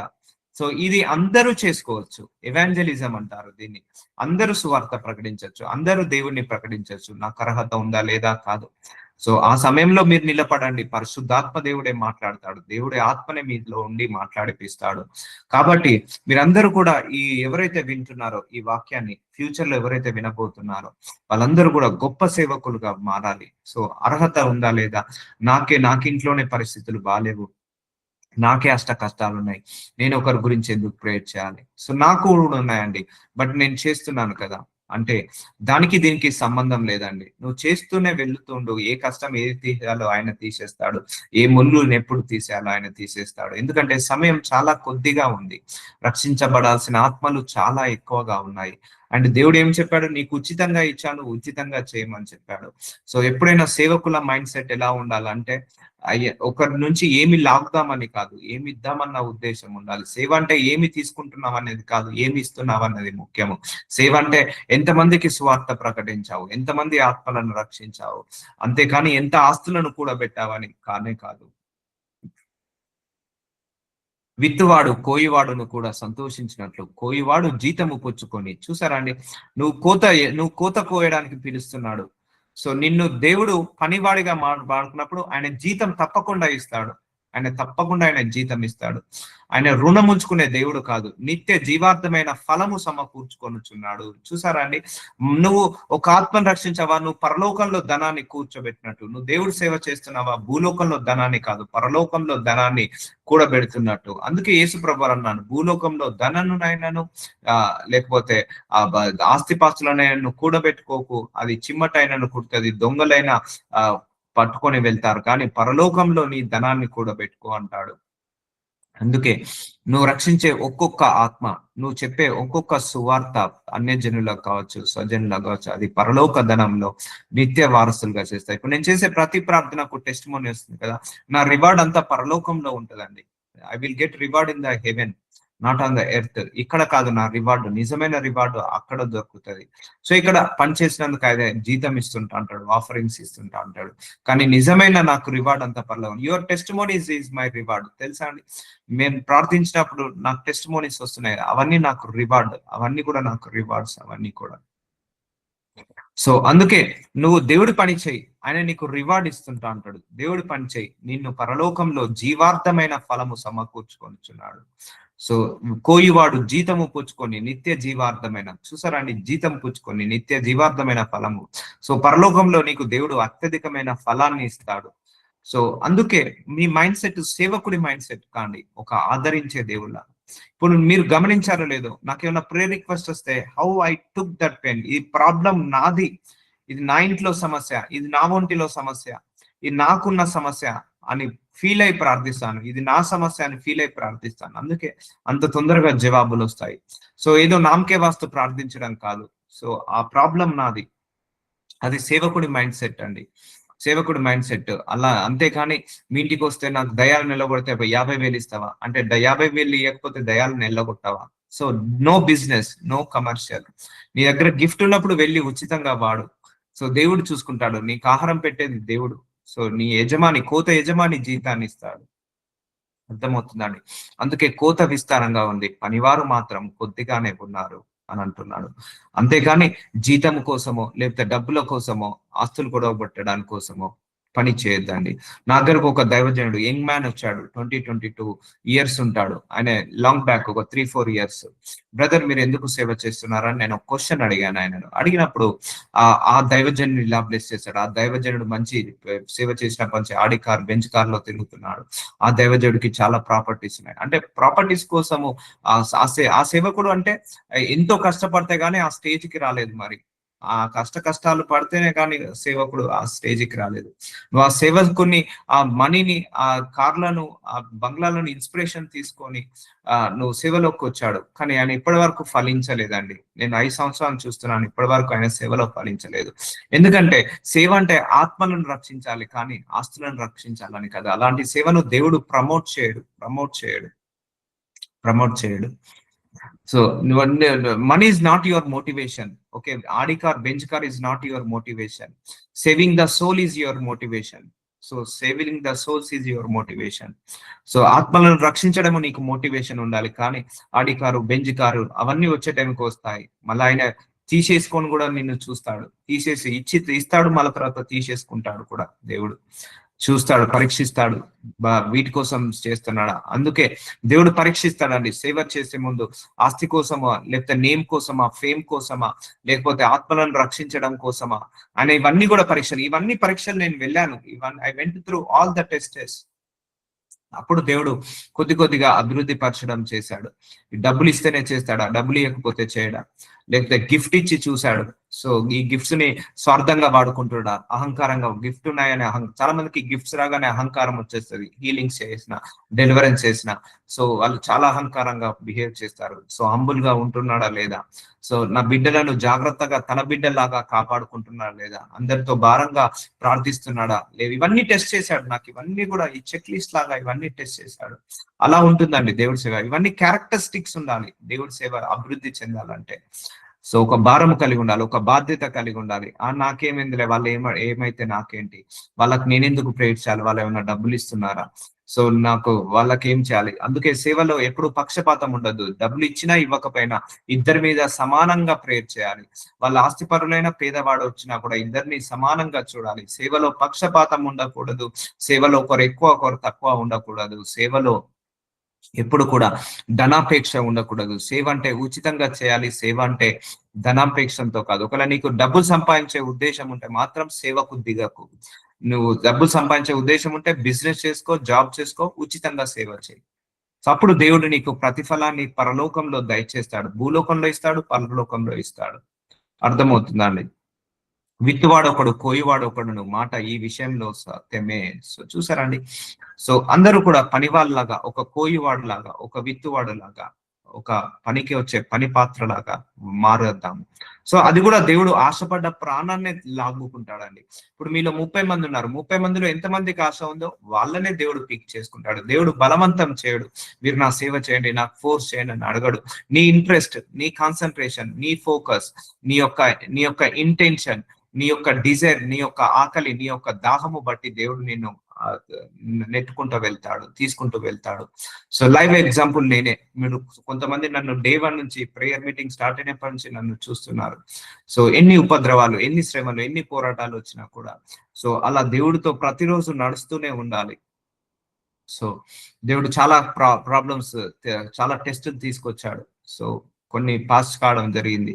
సో ఇది అందరూ చేసుకోవచ్చు. ఎవాంజలిజం అంటారు దీన్ని. అందరూ సువార్త ప్రకటించొచ్చు, అందరూ దేవుణ్ణి ప్రకటించొచ్చు. నాకు అర్హత ఉందా లేదా కాదు. సో ఆ సమయంలో మీరు నిలబడండి. పరిశుద్ధాత్మ దేవుడే మాట్లాడతాడు. దేవుడి ఆత్మనే మీలో ఉండి మాట్లాడిపిస్తాడు. కాబట్టి మీరందరూ కూడా ఎవరైతే వింటున్నారో ఈ వాక్యాన్ని, ఫ్యూచర్ లో ఎవరైతే వినబోతున్నారో వాళ్ళందరూ కూడా గొప్ప సేవకులుగా మారాలి. సో అర్హత ఉందా లేదా, నాకింట్లోనే పరిస్థితులు బాలేవు, నాకే అష్ట కష్టాలు ఉన్నాయి, నేను ఒకరి గురించి ఎందుకు ప్రేయర్ చేయాలి. సో నాకు కూడా ఉన్నాయండి, బట్ నేను చేస్తున్నాను కదా అంటే దానికి దీనికి సంబంధం లేదండి. నువ్వు చేస్తూనే వెళ్తుండు. ఏ కష్టం ఏది తీసేయాలో ఆయన తీసేస్తాడు, ఏ ముళ్ళు ఎప్పుడు తీసేయాలో ఆయన తీసేస్తాడు. ఎందుకంటే సమయం చాలా కొద్దిగా ఉంది, రక్షించబడాల్సిన ఆత్మలు చాలా ఎక్కువగా ఉన్నాయి. అండ్ దేవుడు ఏం చెప్పాడు, నీకు ఉచితంగా ఇచ్చాను, ఉచితంగా చేయమని చెప్పాడు. సో ఎప్పుడైనా సేవకుల మైండ్ సెట్ ఎలా ఉండాలంటే ఒకరి నుంచి ఏమి లాగుదామని కాదు, ఏమి ఇద్దామన్న ఉద్దేశం ఉండాలి. సేవ అంటే ఏమి తీసుకుంటున్నావు అనేది కాదు, ఏమి ఇస్తున్నావు అన్నది ముఖ్యము. సేవ అంటే ఎంతమందికి స్వార్థ ప్రకటించావు, ఎంతమంది ఆత్మలను రక్షించావు, అంతేకాని ఎంత ఆస్తులను కూడబెట్టావని కానే కాదు. విత్తువాడు కోయివాడును కూడా సంతోషించినట్లు కోయివాడు జీతము పుచ్చుకొని. చూసారా అండి, నువ్వు కోత కోయడానికి పిలుస్తున్నాడు. సో నిన్ను దేవుడు పనివాడిగా వాడుకున్నప్పుడు ఆయన జీతం తప్పకుండా ఇస్తాడు. ఆయన జీతం ఇస్తాడు. ఆయన రుణం ఉంచుకునే దేవుడు కాదు, నిత్య జీవార్థమైన ఫలము సమకూర్చుకొనుచున్నాడు. చూసారా అండి, నువ్వు ఒక ఆత్మను రక్షించావా, నువ్వు పరలోకంలో ధనాన్ని కూర్చోబెట్టినట్టు. నువ్వు దేవుడు సేవ చేస్తున్నావా, భూలోకంలో ధనాన్ని కాదు, పరలోకంలో ధనాన్ని కూడబెడుతున్నట్టు. అందుకే యేసు ప్రభు అన్నాను, భూలోకంలో ధననునైనాను లేకపోతే ఆస్తిపాస్తులనైనా కూడబెట్టుకోకు, అది చిమ్మటైనను కుడుతుంది, దొంగలైన పట్టుకొని వెళ్తారు, కానీ పరలోకంలో నీ ధనాన్ని కూడబెట్టుకో అంటాడు. అందుకే నువ్వు రక్షించే ఒక్కొక్క ఆత్మ, నువ్వు చెప్పే ఒక్కొక్క సువార్త అన్యజనులకు కావచ్చు, స్వజనులకు కావచ్చు, అది పరలోక ధనంలో నిత్య వారసులుగా చేస్తాయి. ఇప్పుడు నేను చేసే ప్రతి ప్రార్థనకు టెస్ట్ మోని వస్తుంది కదా, నా రివార్డ్ అంతా పరలోకంలో ఉంటదండి. I will get reward in the heaven, not on the earth. ఇక్కడ కాదు నా రివార్డు, నిజమైన రివార్డు అక్కడ దొరుకుతుంది. సో ఇక్కడ పని చేసినందుకు ఆయన జీతం ఇస్తుంటా అంటాడు, ఆఫరింగ్స్ ఇస్తుంటా అంటాడు, కానీ నిజమైన నాకు రివార్డ్ అంతా పర్లేదు. Your test Moni's is my reward. తెలుసా అండి, మేము ప్రార్థించినప్పుడు నాకు టెస్ట్ మోనీస్ వస్తున్నాయి, అవన్నీ నాకు రివార్డ్, అవన్నీ కూడా నాకు రివార్డ్స్, అవన్నీ కూడా. సో అందుకే నువ్వు దేవుడి పని చేయి, ఆయన నీకు రివార్డ్ ఇస్తుంటా అంటాడు. దేవుడి పని చేయి, నిన్ను పరలోకంలో జీవార్థమైన ఫలము సమకూర్చుకొనిచున్నాడు. సో కోయివాడు జీతము పుచ్చుకొని నిత్య జీవార్థమైన, చూసారా అండి, జీతం పుచ్చుకొని నిత్య జీవార్థమైన ఫలము. సో పరలోకంలో నీకు దేవుడు అత్యధికమైన ఫలాన్ని ఇస్తాడు. సో అందుకే మీ మైండ్ సెట్ సేవకుడి మైండ్ సెట్ కాండి, ఒక ఆదరించే దేవుళ్ళ. ఇప్పుడు మీరు గమనించారో లేదో, నాకేమైనా ప్రేయర్ రిక్వెస్ట్ వస్తే how I took that pen, ఈ ప్రాబ్లం నాది, ఇది నా ఇంట్లో సమస్య, ఇది నా ఒంటిలో సమస్య, ఇది నాకున్న సమస్య అని ఫీల్ అయి ప్రార్థిస్తాను, ఇది నా సమస్య అని ఫీల్ అయి ప్రార్థిస్తాను. అందుకే అంత తొందరగా జవాబులు వస్తాయి. సో ఏదో నామకే వాస్తు ప్రార్థించడం కాదు. సో ఆ ప్రాబ్లం నాది, అది సేవకుడి మైండ్ సెట్ అండి, సేవకుడి మైండ్ సెట్ అలా. అంతేకాని మీ ఇంటికి వస్తే నాకు దయాలు నిలబడితే 50,000 ఇస్తావా అంటే 50,000 ఇవ్వకపోతే దయాలు నిలగొట్టావా. So no business, no commercial. నీ దగ్గర గిఫ్ట్ ఉన్నప్పుడు వెళ్ళి ఉచితంగా వాడు. సో దేవుడు చూసుకుంటాడు, నీకు ఆహారం పెట్టేది దేవుడు. సో నీ యజమాని, కోత యజమాని జీతాన్ని ఇస్తాడు. అర్థమవుతుందండి. అందుకే కోత విస్తారంగా ఉంది, పనివారు మాత్రం కొద్దిగానే ఉన్నారు అని అంటున్నాడు. అంతేకాని జీతం కోసమో లేకపోతే డబ్బుల కోసమో ఆస్తులు గొడవబట్టడానికి కోసమో పని చేయొద్దండి. నా దగ్గరకు ఒక దైవజనుడు యంగ్ మ్యాన్ వచ్చాడు, 22 ఇయర్స్ ఉంటాడు. ఆయన లాంగ్ బ్యాక్ ఒక 3-4 ఇయర్స్, బ్రదర్ మీరు ఎందుకు సేవ చేస్తున్నారని నేను ఒక క్వశ్చన్ అడిగాను. ఆయనను అడిగినప్పుడు ఆ దైవజనుడు ఇలా బ్లెస్ చేశాడు. ఆ దైవజనుడు మంచి సేవ చేసిన మంచి ఆడి కార్, బెంచ్ కార్ లో తిరుగుతున్నాడు. ఆ దైవజనుడికి చాలా ప్రాపర్టీస్ ఉన్నాయి. అంటే ప్రాపర్టీస్ కోసము ఆ సేవకుడు అంటే ఎంతో కష్టపడితే గానీ ఆ స్టేజ్ కి రాలేదు. మరి ఆ కష్టాలు పడితేనే కానీ సేవకుడు ఆ స్టేజ్కి రాలేదు. నువ్వు ఆ సేవకుని, ఆ మనీని, ఆ కార్లను, ఆ బంగ్లాలను ఇన్స్పిరేషన్ తీసుకొని నువ్వు సేవలోకి వచ్చాడు, కానీ ఆయన ఇప్పటి వరకు ఫలించలేదండి. నేను 5 సంవత్సరాలు చూస్తున్నాను, ఇప్పటి వరకు ఆయన సేవలో ఫలించలేదు. ఎందుకంటే సేవ అంటే ఆత్మలను రక్షించాలి కానీ ఆస్తులను రక్షించాలని కదా. అలాంటి సేవను దేవుడు ప్రమోట్ చేయడు. So money is not your motivation. Okay, Audi car, Benz car is not your motivation. Saving the soul is your motivation. So saving the souls is your motivation. So ఆత్మలను రక్షించడం నీకు మోటివేషన్ ఉండాలి. కానీ ఆడి car, Benz car అవన్నీ వచ్చే టైంకి వస్తాయి. మళ్ళీ ఆయన తీసేసుకొని కూడా నిన్ను చూస్తాడు. తీసేసి ఇస్తాడు, మళ్ళీ తర్వాత తీసేసుకుంటాడు కూడా దేవుడు. చూస్తాడు, పరీక్షిస్తాడు. వీటి కోసం చేస్తున్నాడా? అందుకే దేవుడు పరీక్షిస్తాడండి. సేవ చేసే ముందు ఆస్తి కోసమా, లేకపోతే నేమ్ కోసమా, ఫేమ్ కోసమా, లేకపోతే ఆత్మలను రక్షించడం కోసమా అనే ఇవన్నీ కూడా పరీక్షలు. ఇవన్నీ పరీక్షలు నేను వెళ్ళాను. I went through all the tests. అప్పుడు దేవుడు కొద్దిగా అభివృద్ధి పరచడం చేశాడు. డబ్బులు ఇస్తేనే చేస్తాడా? డబ్బులు ఇవ్వకపోతే చేయడా? లేకపోతే గిఫ్ట్ ఇచ్చి చూశాడు. సో ఈ గిఫ్ట్స్ ని స్వార్థంగా వాడుకుంటున్నా, అహంకారంగా గిఫ్ట్ ఉన్నాయని చాలా మందికి గిఫ్ట్స్ రాగానే అహంకారం వచ్చేస్తుంది. హీలింగ్స్ చేసిన, డెలివరెన్స్ చేసిన, సో వాళ్ళు చాలా అహంకారంగా బిహేవ్ చేస్తారు. సో హంబుల్ గా ఉంటున్నాడా లేదా? సో నా బిడ్డలను జాగ్రత్తగా తన బిడ్డలాగా కాపాడుకుంటున్నాడా లేదా? అందరితో భారంగా ప్రార్థిస్తున్నాడా లేదు? ఇవన్నీ టెస్ట్ చేశాడు. నాకు ఇవన్నీ కూడా ఈ చెక్ లిస్ట్ లాగా ఇవన్నీ టెస్ట్ చేశాడు. అలా ఉంటుందండి దేవుడి సేవ. ఇవన్నీ క్యారెక్టరిస్టిక్స్ ఉండాలి దేవుడి సేవ అభివృద్ధి చెందాలంటే. సో ఒక భారం కలిగి ఉండాలి, ఒక బాధ్యత కలిగి ఉండాలి. నాకేమైందిలే, వాళ్ళు ఏమైతే నాకేంటి, వాళ్ళకి నేనెందుకు ప్రేర్ చేయాలి, వాళ్ళు ఏమైనా డబ్బులు ఇస్తున్నారా, సో నాకు వాళ్ళకి ఏం చేయాలి. అందుకే సేవలో ఎప్పుడు పక్షపాతం ఉండదు. డబ్బులు ఇచ్చినా ఇవ్వకపోయినా ఇద్దరి మీద సమానంగా ప్రేర్ చేయాలి. వాళ్ళ ఆస్తిపరులైన పేదవాడు వచ్చినా కూడా ఇద్దరిని సమానంగా చూడాలి. సేవలో పక్షపాతం ఉండకూడదు. సేవలో ఒకరు ఎక్కువ ఒకరు తక్కువ ఉండకూడదు. సేవలో ఎప్పుడు కూడా ధనాపేక్ష ఉండకూడదు. సేవ అంటే ఉచితంగా చేయాలి. సేవ అంటే ధనాపేక్షంతో కాదు. ఒకవేళ నీకు డబ్బులు సంపాదించే ఉద్దేశం ఉంటే మాత్రం సేవకు దిగకు. నువ్వు డబ్బులు సంపాదించే ఉద్దేశం ఉంటే బిజినెస్ చేసుకో, జాబ్ చేసుకో, ఉచితంగా సేవ చేయి. సో అప్పుడు దేవుడు నీకు ప్రతిఫలాన్ని పరలోకంలో దయచేస్తాడు. భూలోకంలో ఇస్తాడు, పరలోకంలో ఇస్తాడు. అర్థమవుతుందా అండి? విత్తువాడు ఒకడు, కోయివాడు ఒకడును మాట ఈ విషయంలో సత్యమే. సో చూసారండి. సో అందరూ కూడా పనివాళ్ళలాగా, ఒక కోయివాడు లాగా, ఒక విత్తువాడు లాగా, ఒక పనికి వచ్చే పని పాత్ర లాగా మారుద్దాం. సో అది కూడా దేవుడు ఆశపడ్డ ప్రాణాన్ని లాగుకుంటాడండి. ఇప్పుడు మీలో 30 మంది ఉన్నారు. 30 మందిలో ఎంత మందికి ఆశ ఉందో వాళ్ళనే దేవుడు పిక్ చేసుకుంటాడు. దేవుడు బలవంతం చేయడు. మీరు నా సేవ చేయండి, నాకు ఫోర్స్ చేయండి అని అడగడు. నీ ఇంట్రెస్ట్, నీ కాన్సన్ట్రేషన్, నీ ఫోకస్, నీ యొక్క ఇంటెన్షన్, నీ యొక్క డిజైర్, నీ యొక్క ఆకలి, నీ యొక్క దాహము బట్టి దేవుడు నిన్ను నెట్టుకుంటూ వెళ్తాడు, తీసుకుంటూ వెళ్తాడు. సో లైవ్ ఎగ్జాంపుల్ నేనే. మీరు కొంతమంది నన్ను డే 1 నుంచి ప్రేయర్ మీటింగ్ స్టార్ట్ అయినప్పటి నుంచి నన్ను చూస్తున్నారు. సో ఎన్ని ఉపద్రవాలు, ఎన్ని శ్రమలు, ఎన్ని పోరాటాలు వచ్చినా కూడా సో అలా దేవుడితో ప్రతిరోజు నడుస్తూనే ఉండాలి. సో దేవుడు చాలా ప్రాబ్లమ్స్, చాలా టెస్టులు తీసుకొచ్చాడు. సో కొన్ని పాస్ కావడం జరిగింది.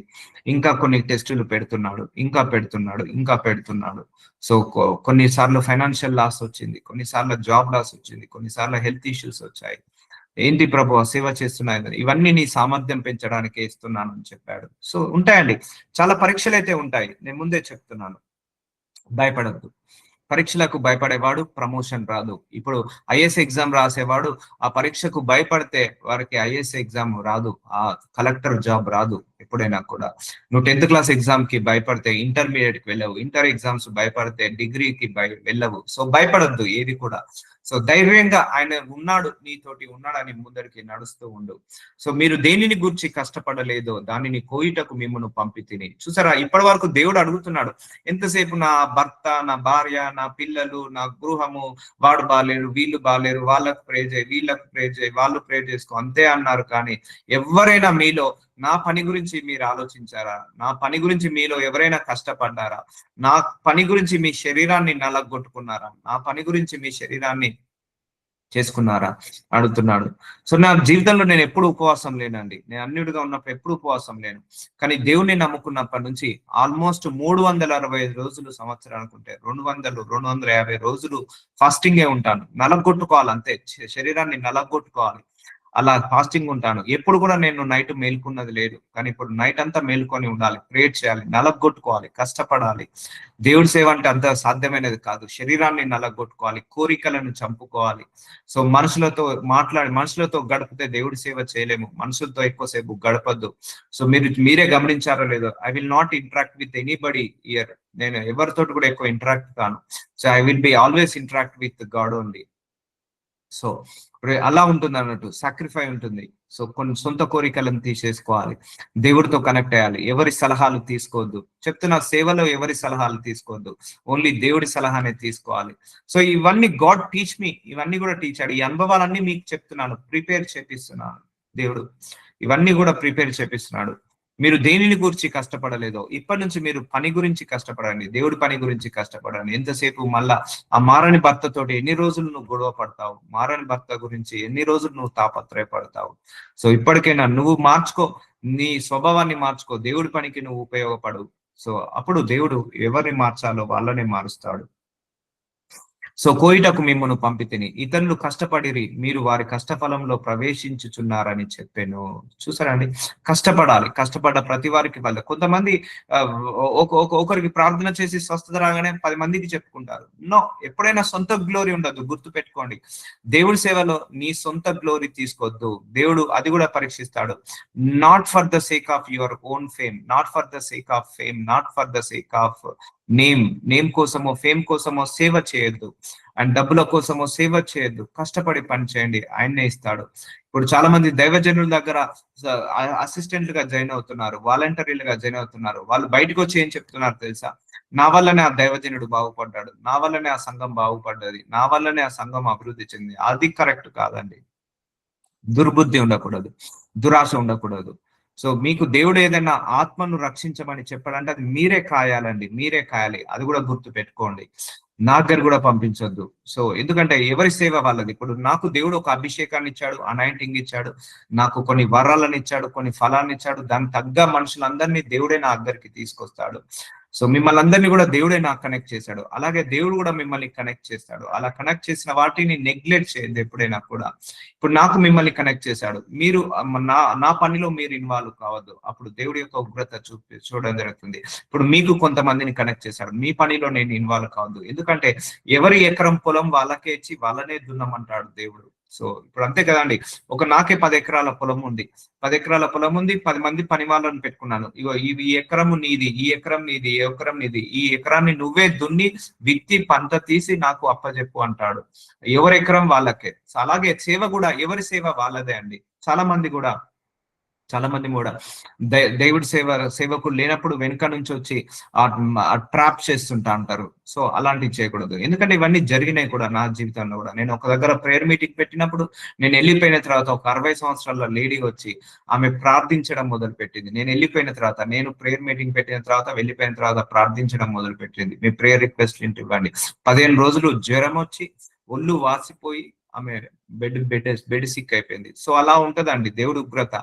ఇంకా కొన్ని టెస్టులు పెడుతున్నాడు, ఇంకా పెడుతున్నాడు. సో కొన్నిసార్లు ఫైనాన్షియల్ లాస్ వచ్చింది, కొన్నిసార్లు జాబ్ లాస్ వచ్చింది, కొన్నిసార్లు హెల్త్ ఇష్యూస్ వచ్చాయి. ఏంటి ప్రభు సేవ చేస్తున్నాయి, ఇవన్నీ నీ సామర్థ్యం పెంచడానికే ఇస్తున్నాను అని చెప్పాడు. సో ఉంటాయండి, చాలా పరీక్షలు అయితే ఉంటాయి. నేను ముందే చెప్తున్నాను, భయపడద్దు. పరీక్షలకు భయపడేవాడు ప్రమోషన్ రాదు. ఇప్పుడు ఐఏఎస్ ఎగ్జామ్ రాసేవాడు ఆ పరీక్షకు భయపడితే వారికి ఐఏఎస్ ఎగ్జామ్ రాదు, ఆ కలెక్టర్ జాబ్ రాదు. ఎప్పుడైనా కూడా నువ్వు 10th క్లాస్ ఎగ్జామ్ కి భయపడితే ఇంటర్మీడియట్ కి వెళ్ళవు, ఇంటర్ ఎగ్జామ్స్ భయపడితే డిగ్రీకి వెళ్ళవు. సో భయపడద్దు ఏది కూడా. సో ధైర్యంగా ఆయన ఉన్నాడు, నీతోటి ఉన్నాడని ముందరికి నడుస్తూ ఉండు. సో మీరు దేనిని గురించి కష్టపడలేదో దానిని కోయిటకు మిమ్మల్ని పంపి తిని. చూసారా, ఇప్పటి వరకు దేవుడు అడుగుతున్నాడు, ఎంతసేపు నా భర్త, నా భార్య, నా పిల్లలు, నా గృహము, వాడు బాలేరు, వీళ్ళు బాలేరు, వాళ్ళకు ప్రే చేయి, వీళ్ళకు ప్రే చేయి, వాళ్ళు ప్రే చేసుకో అంతే అన్నారు. కానీ ఎవరైనా మీలో నా పని గురించి మీరు ఆలోచించారా? నా పని గురించి మీలో ఎవరైనా కష్టపడ్డారా? నా పని గురించి మీ శరీరాన్ని నలగొట్టుకున్నారా? నా పని గురించి మీ శరీరాన్ని చేసుకున్నారా అడుగుతున్నాడు. సో నా జీవితంలో నేను ఎప్పుడు ఉపవాసం లేనండి. నేను అన్యుడిగా ఉన్నప్పుడు ఎప్పుడు ఉపవాసం లేను. కానీ దేవుణ్ణి నమ్ముకున్నప్పటి నుంచి ఆల్మోస్ట్ 365 రోజులు, సంవత్సరం అనుకుంటే 250 రోజులు ఫాస్టింగే ఉంటాను. నలగొట్టుకోవాలి అంతే, శరీరాన్ని నలగొట్టుకోవాలి. అలా ఫాస్టింగ్ ఉంటాను. ఎప్పుడు కూడా నేను నైట్ మేల్కున్నది లేదు. కానీ ఇప్పుడు నైట్ అంతా మేల్కొని ఉండాలి, ప్రేయర్ చేయాలి, నలగొట్టుకోవాలి, కష్టపడాలి. దేవుడి సేవ అంటే అంత సాధ్యమైనది కాదు. శరీరాన్ని నలగొట్టుకోవాలి, కోరికలను చంపుకోవాలి. సో మనుషులతో గడిపితే దేవుడి సేవ చేయలేము. మనుషులతో ఎక్కువసేపు గడపద్దు. సో మీరే గమనించారో లేదో, I will not interact with anybody here. నేను ఎవరితోటి కూడా ఎక్కువ ఇంటరాక్ట్ కాను. So I will be always interact with God only. So అలా ఉంటుంది అన్నట్టు, సాక్రిఫై ఉంటుంది. సో కొన్ని సొంత కోరికలను తీసేసుకోవాలి. దేవుడితో కనెక్ట్ అయ్యాలి. ఎవరి సలహాలు తీసుకోవద్దు. చెప్తున్న సేవలో ఎవరి సలహాలు తీసుకోవద్దు. ఓన్లీ దేవుడి సలహానే తీసుకోవాలి. సో ఇవన్నీ గాడ్ టీచ్ మీ, ఇవన్నీ కూడా టీచాడు. ఈ అనుభవాలన్నీ మీకు చెప్తున్నాను, ప్రిపేర్ చేపిస్తున్నాను దేవుడు. ఇవన్నీ కూడా ప్రిపేర్ చేపిస్తున్నాడు. మీరు దేనిని గురించి కష్టపడలేదో ఇప్పటి నుంచి మీరు పని గురించి కష్టపడండి, దేవుడి పని గురించి కష్టపడండి. ఎంతసేపు మళ్ళా ఆ మారని భర్తతోటి ఎన్ని రోజులు నువ్వు గొడవ పడతావు, మారని భర్త గురించి ఎన్ని రోజులు నువ్వు తాపత్రయపడతావు. సో ఇప్పటికైనా నువ్వు మార్చుకో, నీ స్వభావాన్ని మార్చుకో, దేవుడి పనికి నువ్వు ఉపయోగపడు. సో అప్పుడు దేవుడు ఎవరిని మార్చాలో వాళ్ళనే మారుస్తాడు. సో కోయిటకు మిమ్మల్ని పంపితిని, ఇతరులు కష్టపడిరి, మీరు వారి కష్టఫలంలో ప్రవేశించుచున్నారని చెప్పాను. చూసారండి, కష్టపడాలి. కష్టపడ్డ ప్రతి వారికి వల్ల కొంతమంది ఒకరికి ప్రార్థన చేసి స్వస్థత రాగానే 10 మందికి చెప్పుకుంటారు. నో, ఎప్పుడైనా సొంత గ్లోరీ ఉండదు. గుర్తు పెట్టుకోండి, దేవుడి సేవలో నీ సొంత గ్లోరీ తీసుకోవద్దు. దేవుడు అది కూడా పరీక్షిస్తాడు. Not for the sake of your own fame, not for the sake of fame, not for the sake of name కోసమో ఫేమ్ కోసమో సేవ చేయొద్దు, అండ్ డబ్బుల కోసమో సేవ చేయొద్దు. కష్టపడి పని చేయండి, ఆయన్నే ఇస్తాడు. ఇప్పుడు చాలా మంది దైవజనుల దగ్గర అసిస్టెంట్ గా జాయిన్ అవుతున్నారు, వాలంటీర్లుగా జాయిన్ అవుతున్నారు. వాళ్ళు బయటకు వచ్చి ఏం చెప్తున్నారు తెలుసా? నా వల్లనే ఆ దైవజనుడు బాగుపడ్డాడు, నా వల్లనే ఆ సంఘం బాగుపడ్డది, నా వల్లనే ఆ సంఘం అభివృద్ధి చెంది. అది కరెక్ట్ కాదండి. దుర్బుద్ధి ఉండకూడదు, దురాశ ఉండకూడదు. సో మీకు దేవుడు ఏదైనా ఆత్మను రక్షించమని చెప్పాడంటే అది మీరే కాయాలండి, మీరే కాయాలి. అది కూడా గుర్తు పెట్టుకోండి. నా దగ్గర కూడా పంపించొద్దు. సో ఎందుకంటే ఎవరి సేవ వాళ్ళది. ఇప్పుడు నాకు దేవుడు ఒక అభిషేకాన్ని ఇచ్చాడు, అనాయింటింగ్ ఇచ్చాడు, నాకు కొన్ని వరాలను ఇచ్చాడు, కొన్ని ఫలాన్ని ఇచ్చాడు. దానికి తగ్గ మనుషులందరినీ దేవుడే నా దగ్గరికి తీసుకొస్తాడు. సో మిమ్మల్ని అందరినీ కూడా దేవుడే నాకు కనెక్ట్ చేశాడు. అలాగే దేవుడు కూడా మిమ్మల్ని కనెక్ట్ చేస్తాడు. అలా కనెక్ట్ చేసిన వాటిని నెగ్లెక్ట్ చేయద్దు ఎప్పుడైనా కూడా. ఇప్పుడు నాకు మిమ్మల్ని కనెక్ట్ చేశాడు, మీరు నా పనిలో మీరు ఇన్వాల్వ్ కావద్దు. అప్పుడు దేవుడి యొక్క ఉగ్రత చూడడం జరుగుతుంది. ఇప్పుడు మీకు కొంతమందిని కనెక్ట్ చేశాడు, మీ పనిలో నేను ఇన్వాల్వ్ కావద్దు. ఎందుకంటే ఎవరి ఎకరం పొలం వాళ్ళకే ఇచ్చి వాళ్ళనే దున్నమంటాడు దేవుడు. సో ఇప్పుడు అంతే కదండి. నాకే 10 ఎకరాల పొలం ఉంది, 10 ఎకరాల పొలం ఉంది, 10 మంది పని వాళ్ళని పెట్టుకున్నాను. ఇగో ఈ ఎకరము నీది, ఈ ఎకరం నీది, ఈ ఎకరం నీది, ఈ ఎకరాన్ని నువ్వే దున్ని విత్తి పంట తీసి నాకు అప్పజెప్పు అంటాడు. ఎవరి ఎకరం వాళ్ళకే. అలాగే సేవ కూడా ఎవరి సేవ వాళ్ళదే అండి. చాలా మంది కూడా దేవుడి సేవకులు లేనప్పుడు వెనుక నుంచి వచ్చి ఆ ట్రాప్ చేస్తుంటా అంటారు. సో అలాంటివి చేయకూడదు. ఎందుకంటే ఇవన్నీ జరిగినాయి కూడా నా జీవితంలో కూడా. నేను ఒక దగ్గర ప్రేయర్ మీటింగ్ పెట్టినప్పుడు నేను వెళ్ళిపోయిన తర్వాత ఒక 60 సంవత్సరాల లేడీ వచ్చి ఆమె ప్రార్థించడం మొదలు పెట్టింది. నేను వెళ్ళిపోయిన తర్వాత, నేను ప్రేయర్ మీటింగ్ పెట్టిన తర్వాత వెళ్ళిపోయిన తర్వాత ప్రార్థించడం మొదలు పెట్టింది. మీ ప్రేయర్ రిక్వెస్ట్ ఇవ్వండి. 15 రోజులు జ్వరం వచ్చి ఒళ్ళు వాసిపోయి ఆమె బెడ్ సిక్ అయిపోయింది. సో అలా ఉంటదండి దేవుడి ఉగ్రత,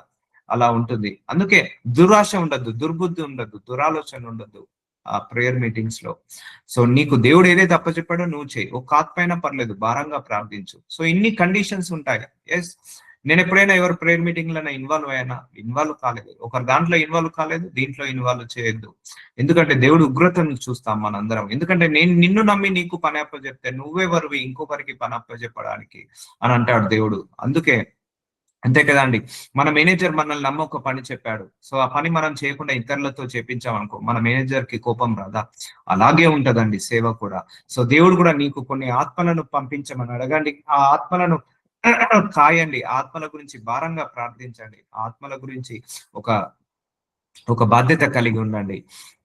అలా ఉంటుంది. అందుకే దురాశ ఉండద్దు, దుర్బుద్ధి ఉండద్దు, దురాలోచన ఉండద్దు ఆ ప్రేయర్ మీటింగ్స్ లో. సో నీకు దేవుడు ఏదైతే అప్పచెప్పాడో నువ్వు చేయి. ఒక ఆత్మైనా పర్లేదు, భారంగా ప్రార్థించు. సో ఇన్ని కండిషన్స్ ఉంటాయి. ఎస్, నేను ఎప్పుడైనా ఎవరు ప్రేయర్ మీటింగ్ లో ఇన్వాల్వ్ కాలేదు. ఒకరి దాంట్లో ఇన్వాల్వ్ కాలేదు, దీంట్లో ఇన్వాల్వ్ చేయొద్దు. ఎందుకంటే దేవుడు ఉగ్రతను చూస్తాం మనందరం. ఎందుకంటే నేను నిన్ను నమ్మి నీకు పని అప్పచెప్తే నువ్వెవరివి ఇంకొకరికి పని అప్పచెప్పడానికి అని అంటాడు దేవుడు. అందుకే అంతే కదండి. మన మేనేజర్ మనల్ని నమ్మ ఒక పని చెప్పాడు. సో ఆ పని మనం చేయకుండా ఇతరులతో చేపించామనుకో, మన మేనేజర్ కి కోపం రాదా? అలాగే ఉంటదండి సేవ కూడా. సో దేవుడు కూడా నీకు కొన్ని ఆత్మలను పంపించమని అడగండి, ఆ ఆత్మలను కాయండి, ఆత్మల గురించి భారంగా ప్రార్థించండి, ఆత్మల గురించి ఒక ఒక బాధ్యత కలిగి ఉండండి.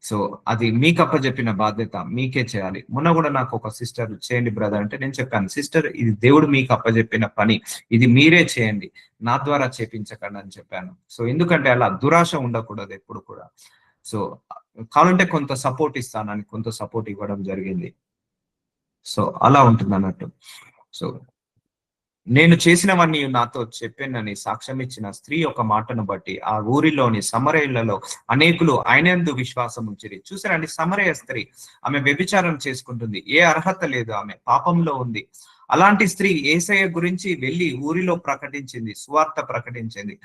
సో అది మీకు అప్పచెప్పిన బాధ్యత మీకే చేయాలి. మొన్న కూడా నాకు ఒక సిస్టర్ చేయండి బ్రదర్ అంటే నేను చెప్పాను, సిస్టర్ ఇది దేవుడు మీకు అప్పచెప్పిన పని, ఇది మీరే చేయండి, నా ద్వారా చేపించకండి అని చెప్పాను. సో ఎందుకంటే అలా దురాశ ఉండకూడదు ఎప్పుడు కూడా. సో కావాలంటే కొంత సపోర్ట్ ఇస్తానని కొంత సపోర్ట్ ఇవ్వడం జరిగింది. సో అలా ఉంటుంది అన్నట్టు. సో నేను చేసినవన్నీ నాతో చెప్పానని సాక్ష్యం ఇచ్చిన స్త్రీ ఒక మాటను బట్టి ఆ ఊరిలోని సమరయులలో అనేకులు ఆయనందు విశ్వాసం ఉంచిరి. చూసారండి, సమరయ స్త్రీ, ఆమె వ్యభిచారం చేసుకుంటుంది, ఏ అర్హత లేదు, ఆమె పాపంలో ఉంది. అలాంటి స్త్రీ యేసయ్య గురించి వెళ్ళి ఊరిలో ప్రకటించింది, సువార్త ప్రకటించింది.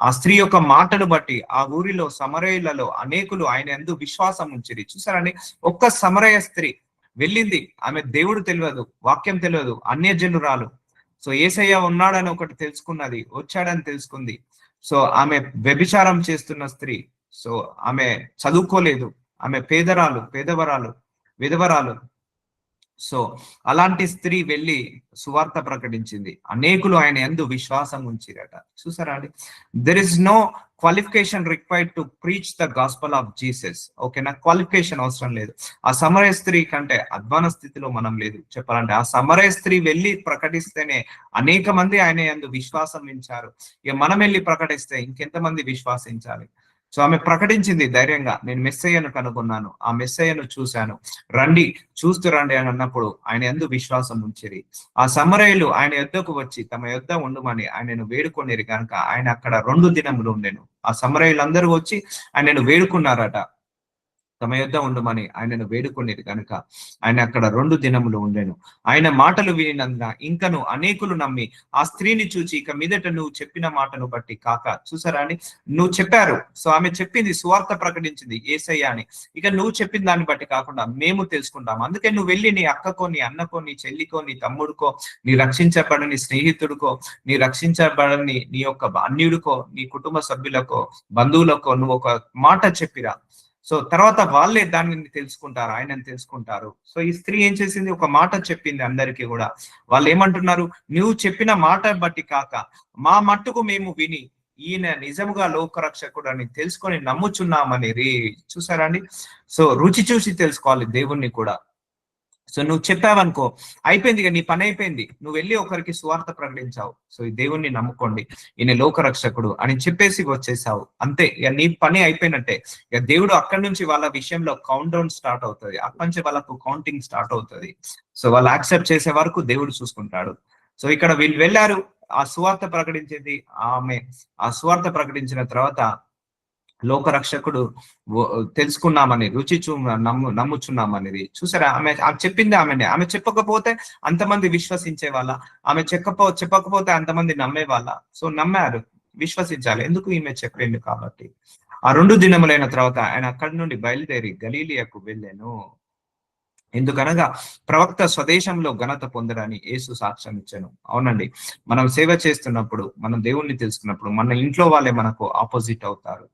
ఆ స్త్రీ యొక్క మాటను బట్టి ఆ ఊరిలో సమరయులలో అనేకులు ఆయన యందు విశ్వాసం ఉంచిరి. చూసారండి, ఒక్క సమరయ స్త్రీ వెళ్ళింది, ఆమె దేవుడు తెలియదు, వాక్యం తెలియదు, అన్యజనురాలు. సో యేసయ్య ఉన్నాడని ఒకటి తెలుసుకున్నది, వచ్చాడని తెలుసుకుంది. సో ఆమె వ్యభిచారం చేస్తున్న స్త్రీ. సో ఆమె చదువుకోలేదు, ఆమె పేదవరాలు, విధవరాలు. సో అలాంటి స్త్రీ వెళ్ళి సువార్త ప్రకటించింది, అనేకులు ఆయన యందు విశ్వాసం ఉంచిరట. చూసారా అండి? There is no qualification required to preach the gospel of Jesus. ఓకేనా? క్వాలిఫికేషన్ అవసరం లేదు. ఆ సమరయ స్త్రీ కంటే అధ్వాన స్థితిలో మనం లేదు చెప్పాలంటే. ఆ సమరయ స్త్రీ వెళ్ళి ప్రకటిస్తేనే అనేక మంది ఆయన యందు విశ్వాసం ఉంచారు. ఇక మనం వెళ్ళి ప్రకటిస్తే ఇంకెంతమంది విశ్వాసించాలి? సో ఆమె ప్రకటించింది ధైర్యంగా, నేను మెస్సయ్యను కనుగొన్నాను, ఆ మెస్సయ్యను చూశాను, రండి చూస్తూ రండి అని అన్నప్పుడు ఆయన యందు విశ్వాసం ఉంచిరి. ఆ సమరయులు ఆయన యొద్దకు వచ్చి తమ యొద్ద ఉండుమని ఆయనను వేడుకొనిరి కనుక ఆయన అక్కడ 2 దినములు ఉండెను. ఆ సమరయులందరూ వచ్చి ఆయనను వేడుకున్నారట, తమ యొద్ద ఉండమని ఆయనను వేడుకొనిది కనుక ఆయన అక్కడ 2 దినములు ఉండెను. ఆయన మాటలు వినినందున ఇంకను అనేకులు నమ్మి ఆ స్త్రీని చూచి, ఇక మీదట నువ్వు చెప్పిన మాటను బట్టి కాక, చూసారా అని, నువ్వు చెప్పారు, సో ఆమె చెప్పింది, సువార్త ప్రకటించింది యేసయ్య అని, ఇక నువ్వు చెప్పిన దాన్ని బట్టి కాకుండా మేము తెలుసుకుంటాం, అందుకే నువ్వు వెళ్ళి నీ అక్కకో, నీ అన్నకో, నీ చెల్లికో, నీ తమ్ముడికో, నీ రక్షించబడని స్నేహితుడికో, నీ రక్షించబడని నీ యొక్క అన్యుడికో, నీ కుటుంబ సభ్యులకో, బంధువులకో నువ్వు ఒక మాట చెప్పిరా. సో తర్వాత వాళ్ళే దానిని తెలుసుకుంటారు, ఆయనను తెలుసుకుంటారు. సో ఈ స్త్రీ ఏం చేసింది? ఒక మాట చెప్పింది అందరికీ కూడా. వాళ్ళు ఏమంటున్నారు? నువ్వు చెప్పిన మాట బట్టి కాక మా మట్టుకు మేము విని ఈయన నిజముగా లోకరక్షకుడు అని తెలుసుకొని నమ్ముచున్నామని చూసారా అండి? సో రుచి చూసి తెలుసుకోవాలి దేవుణ్ణి కూడా. సో నువ్వు చెప్పావనుకో, అయిపోయింది, ఇక నీ పని అయిపోయింది, నువ్వు వెళ్ళి ఒకరికి సువార్త ప్రకటించావు, సో ఈ దేవుణ్ణి నమ్ముకోండి, ఈయన లోకరక్షకుడు అని చెప్పేసి వచ్చేసావు, అంతే, ఇక నీ పని అయిపోయినట్టే. ఇక దేవుడు అక్కడి నుంచి వాళ్ళ విషయంలో కౌంట్ డౌన్ స్టార్ట్ అవుతుంది, అక్కడి నుంచి వాళ్ళకు కౌంటింగ్ స్టార్ట్ అవుతుంది. సో వాళ్ళు యాక్సెప్ట్ చేసే వరకు దేవుడు చూసుకుంటాడు. సో ఇక్కడ వీళ్ళు వెళ్ళారు, ఆ సువార్త ప్రకటించింది ఆమె. ఆ సువార్త ప్రకటించిన తర్వాత లోకరక్షకుడు తెలుసుకున్నామని, నమ్ముచున్నామనేది చూసారా? ఆమె చెప్పింది ఆమె చెప్పకపోతే అంతమంది విశ్వసించే వాళ్ళ? ఆమె చెప్పకపోతే అంతమంది నమ్మే వాళ్ళ? సో నమ్మారు, విశ్వసించాలి, ఎందుకు? ఈమె చెప్పింది కాబట్టి. ఆ 2 దినములైన తర్వాత ఆయన అక్కడి నుండి బయలుదేరి గలీలియాకు వెళ్ళాను. ఎందుకనగా ప్రవక్త స్వదేశంలో ఘనత పొందడాన్ని యేసు సాక్ష్యం ఇచ్చాను. అవునండి, మనం సేవ చేస్తున్నప్పుడు, మనం దేవుణ్ణి తెలుసుకున్నప్పుడు మన ఇంట్లో వాళ్ళే మనకు ఆపోజిట్ అవుతారు.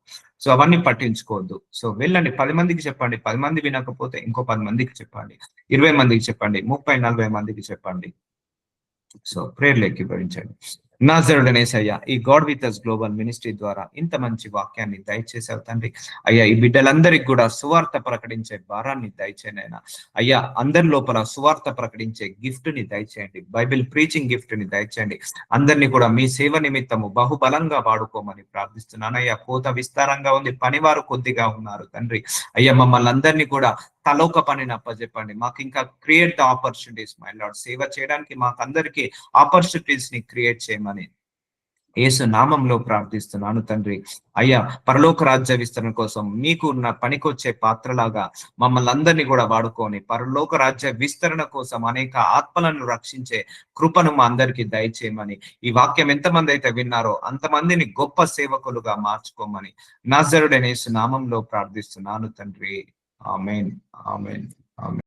సో అవన్నీ పట్టించుకోవద్దు. సో వెళ్ళండి, 10 మందికి చెప్పండి, 10 మంది వినకపోతే ఇంకో 10 మందికి చెప్పండి, 20 మందికి చెప్పండి, 30-40 మందికి చెప్పండి. సో ప్రేయర్లు ఏకీభవించండి. నాజరుడైన యేసయ్య, ఈ God with us global ministry ద్వారా ఇంత మంచి వాక్యాన్ని దయచేసావు తండ్రి. అయ్యా, ఈ బిడ్డలందరికీ కూడా సువార్త ప్రకటించే భారాన్ని దయచేయనైనా. అయ్యా, అందరి లోపల సువార్త ప్రకటించే గిఫ్ట్ ని దయచేయండి, బైబిల్ ప్రీచింగ్ గిఫ్ట్ ని దయచేయండి. అందరినీ కూడా మీ సేవ నిమిత్తము బహుబలంగా వాడుకోమని ప్రార్థిస్తున్నాను. అయ్యా, కోత విస్తారంగా ఉంది, పనివారు కొద్దిగా ఉన్నారు తండ్రి. అయ్యా, మమ్మల్ని అందరినీ కూడా తలోక పనిని అప్పచెప్పండి. మాకు ఇంకా create the opportunities my lord, సేవ చేయడానికి మాకు అందరికీ ఆపర్చునిటీస్ ని క్రియేట్ చేయమని యేసు నామంలో ప్రార్థిస్తున్నాను తండ్రి. అయ్యా, పరలోక రాజ్య విస్తరణ కోసం మీకు నా పనికొచ్చే పాత్రలాగా మమ్మల్ని అందరినీ కూడా వాడుకొని పరలోక రాజ్య విస్తరణ కోసం అనేక ఆత్మలను రక్షించే కృపను మా అందరికీ దయచేయమని, ఈ వాక్యం ఎంతమంది అయితే విన్నారో అంతమందిని గొప్ప సేవకులుగా మార్చుకోమని నాజరుడైన యేసు నామంలో ప్రార్థిస్తున్నాను తండ్రి. ఆమేన్, ఆమేన్, ఆమేన్.